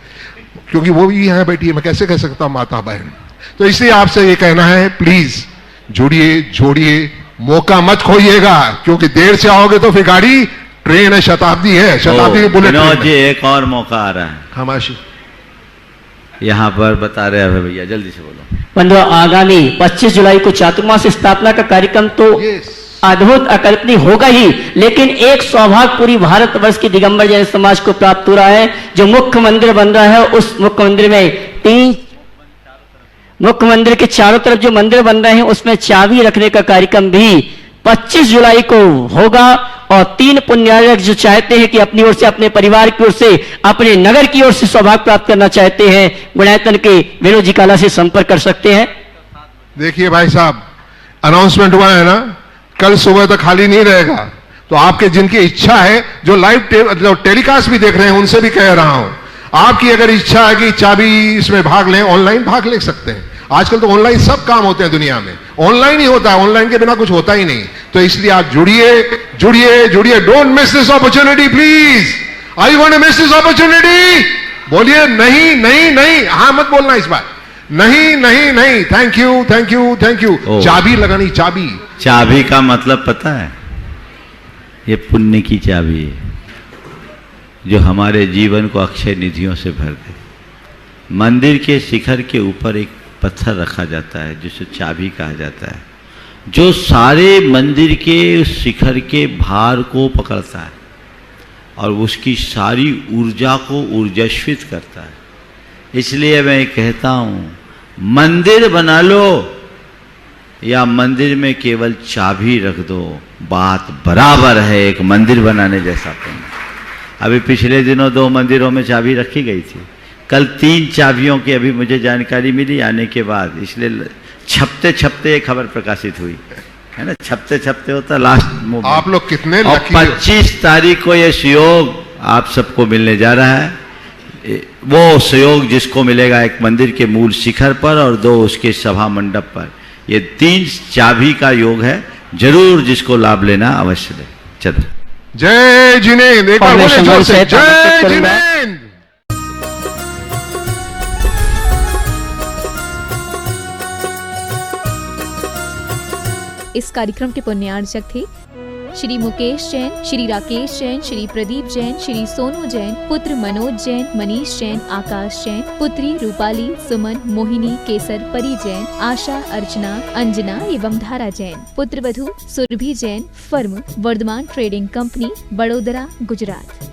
Speaker 1: क्योंकि वो भी यहां बैठी है, मैं कैसे कह सकता हूं माता बहन। तो इसलिए आपसे ये कहना है, प्लीज जुड़िए, जोड़िए, मौका मत खोइएगा, क्योंकि देर से आओगे तो फिर गाड़ी, ट्रेन है, शताब्दी है, शताब्दी की बुलेट
Speaker 5: विनोद जी, एक और मौका आ रहा है।
Speaker 1: हमाशी
Speaker 5: यहाँ पर बता रहे हैं भैया, जल्दी से बोलो।
Speaker 3: बंधुओं, आगामी 25 जुलाई को चातुर्मास स्थापना का कार्यक्रम तो अद्भुत अकल्पनीय होगा ही, लेकिन एक सौभाग्य पूरी भारतवर्ष की दिगंबर जैन समाज को प्राप्त हो रहा है। जो मुख्य मंदिर बन रहा है, उस मुख्य मंदिर में मुख्य मंदिर के चारों तरफ जो मंदिर बन रहे हैं, उसमें चाबी रखने का कार्यक्रम भी 25 जुलाई को होगा। और 3 पुण्यार्चक जो चाहते हैं कि अपनी ओर से, अपने परिवार की ओर से, अपने नगर की ओर से सौभाग्य प्राप्त करना चाहते हैं, गुणायतन के विनोद जी काला से संपर्क कर सकते हैं।
Speaker 1: देखिए भाई साहब, अनाउंसमेंट हुआ है ना, कल सुबह तक खाली नहीं रहेगा। तो आपके जिनकी इच्छा है, जो लाइव टेलीकास्ट भी देख रहे हैं, उनसे भी कह रहा हूं, आपकी अगर इच्छा है कि चाबी इसमें भाग लें, ऑनलाइन भाग ले सकते हैं। आजकल तो ऑनलाइन सब काम होते हैं दुनिया में, ऑनलाइन ही होता है, ऑनलाइन के बिना कुछ होता ही नहीं। तो इसलिए आप जुड़िए, जुड़िए, जुड़िए, don't miss this opportunity please. I want to miss this opportunity? बोलिए नहीं, नहीं, नहीं, हाँ मत बोलना इस बार, नहीं, नहीं, नहीं, thank you, thank you, thank you. चाबी लगानी, चाबी।
Speaker 5: चाबी का मतलब पता है? ये पुण्य की चाबी है, जो हमारे जीवन को अक्षय निधियों से भर दे। मंदिर के शिखर के ऊपर एक पत्थर रखा जाता है जिसे चाबी कहा जाता है, जो सारे मंदिर के शिखर के भार को पकड़ता है और उसकी सारी ऊर्जा को ऊर्जास्वित करता है। इसलिए मैं कहता हूं, मंदिर बना लो या मंदिर में केवल चाबी रख दो, बात बराबर है, एक मंदिर बनाने जैसा पुण्य। अभी पिछले दिनों 2 मंदिरों में चाबी रखी गई थी, कल 3 चाबियों की अभी मुझे जानकारी मिली आने के बाद, इसलिए छपते छपते एक खबर प्रकाशित हुई है ना, छपते छपते होता लास्ट।
Speaker 1: आप लोग कितने
Speaker 5: और 25 तारीख को ये सुयोग आप सबको मिलने जा रहा है। वो सुयोग जिसको मिलेगा एक मंदिर के मूल शिखर पर और 2 उसके सभा मंडप पर। ये 3 चाबी का योग है, जरूर जिसको लाभ लेना अवश्य ले। चलो,
Speaker 1: जय जिनेंद्र, एक बार बोले जोर से, जय जिनेंद्र।
Speaker 2: इस कार्यक्रम के पुण्यार्चक थे श्री मुकेश जैन, श्री राकेश जैन, श्री प्रदीप जैन, श्री सोनू जैन, पुत्र मनोज जैन, मनीष जैन, आकाश जैन, पुत्री रूपाली, सुमन, मोहिनी, केसर, परी जैन, आशा, अर्चना, अंजना एवं धारा जैन, पुत्र वधू Surabhi Jain, firm Vardhaman trading company, Vadodara, Gujarat.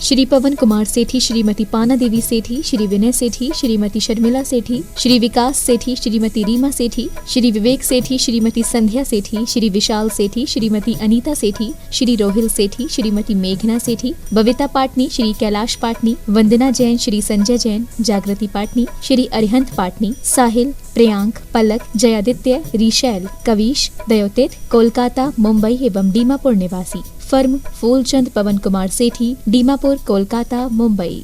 Speaker 2: Shri Pawan Kumar Sethi, Shrimati Pana Devi सेठी, श्री विनय सेठी, श्रीमती शर्मिला सेठी, श्री विकास सेठी, श्रीमती रीमा सेठी, श्री विवेक सेठी, श्रीमती संध्या सेठी, श्री विशाल सेठी, श्रीमती अनीता सेठी, श्री रोहिल सेठी, श्रीमती मेघना सेठी, बविता पाटनी, श्री कैलाश पाटनी, वंदना जैन, श्री संजय जैन, जागृति पाटनी, श्री अरिहंत पाटनी, साहिल, प्रियांक, पलक, जयादित्य, रिशैल, कविश, दयोतित, कोलकाता, मुंबई एवं दीमापुर निवासी। फर्म फूलचंद पवन कुमार सेठी, दीमापुर, कोलकाता, मुंबई।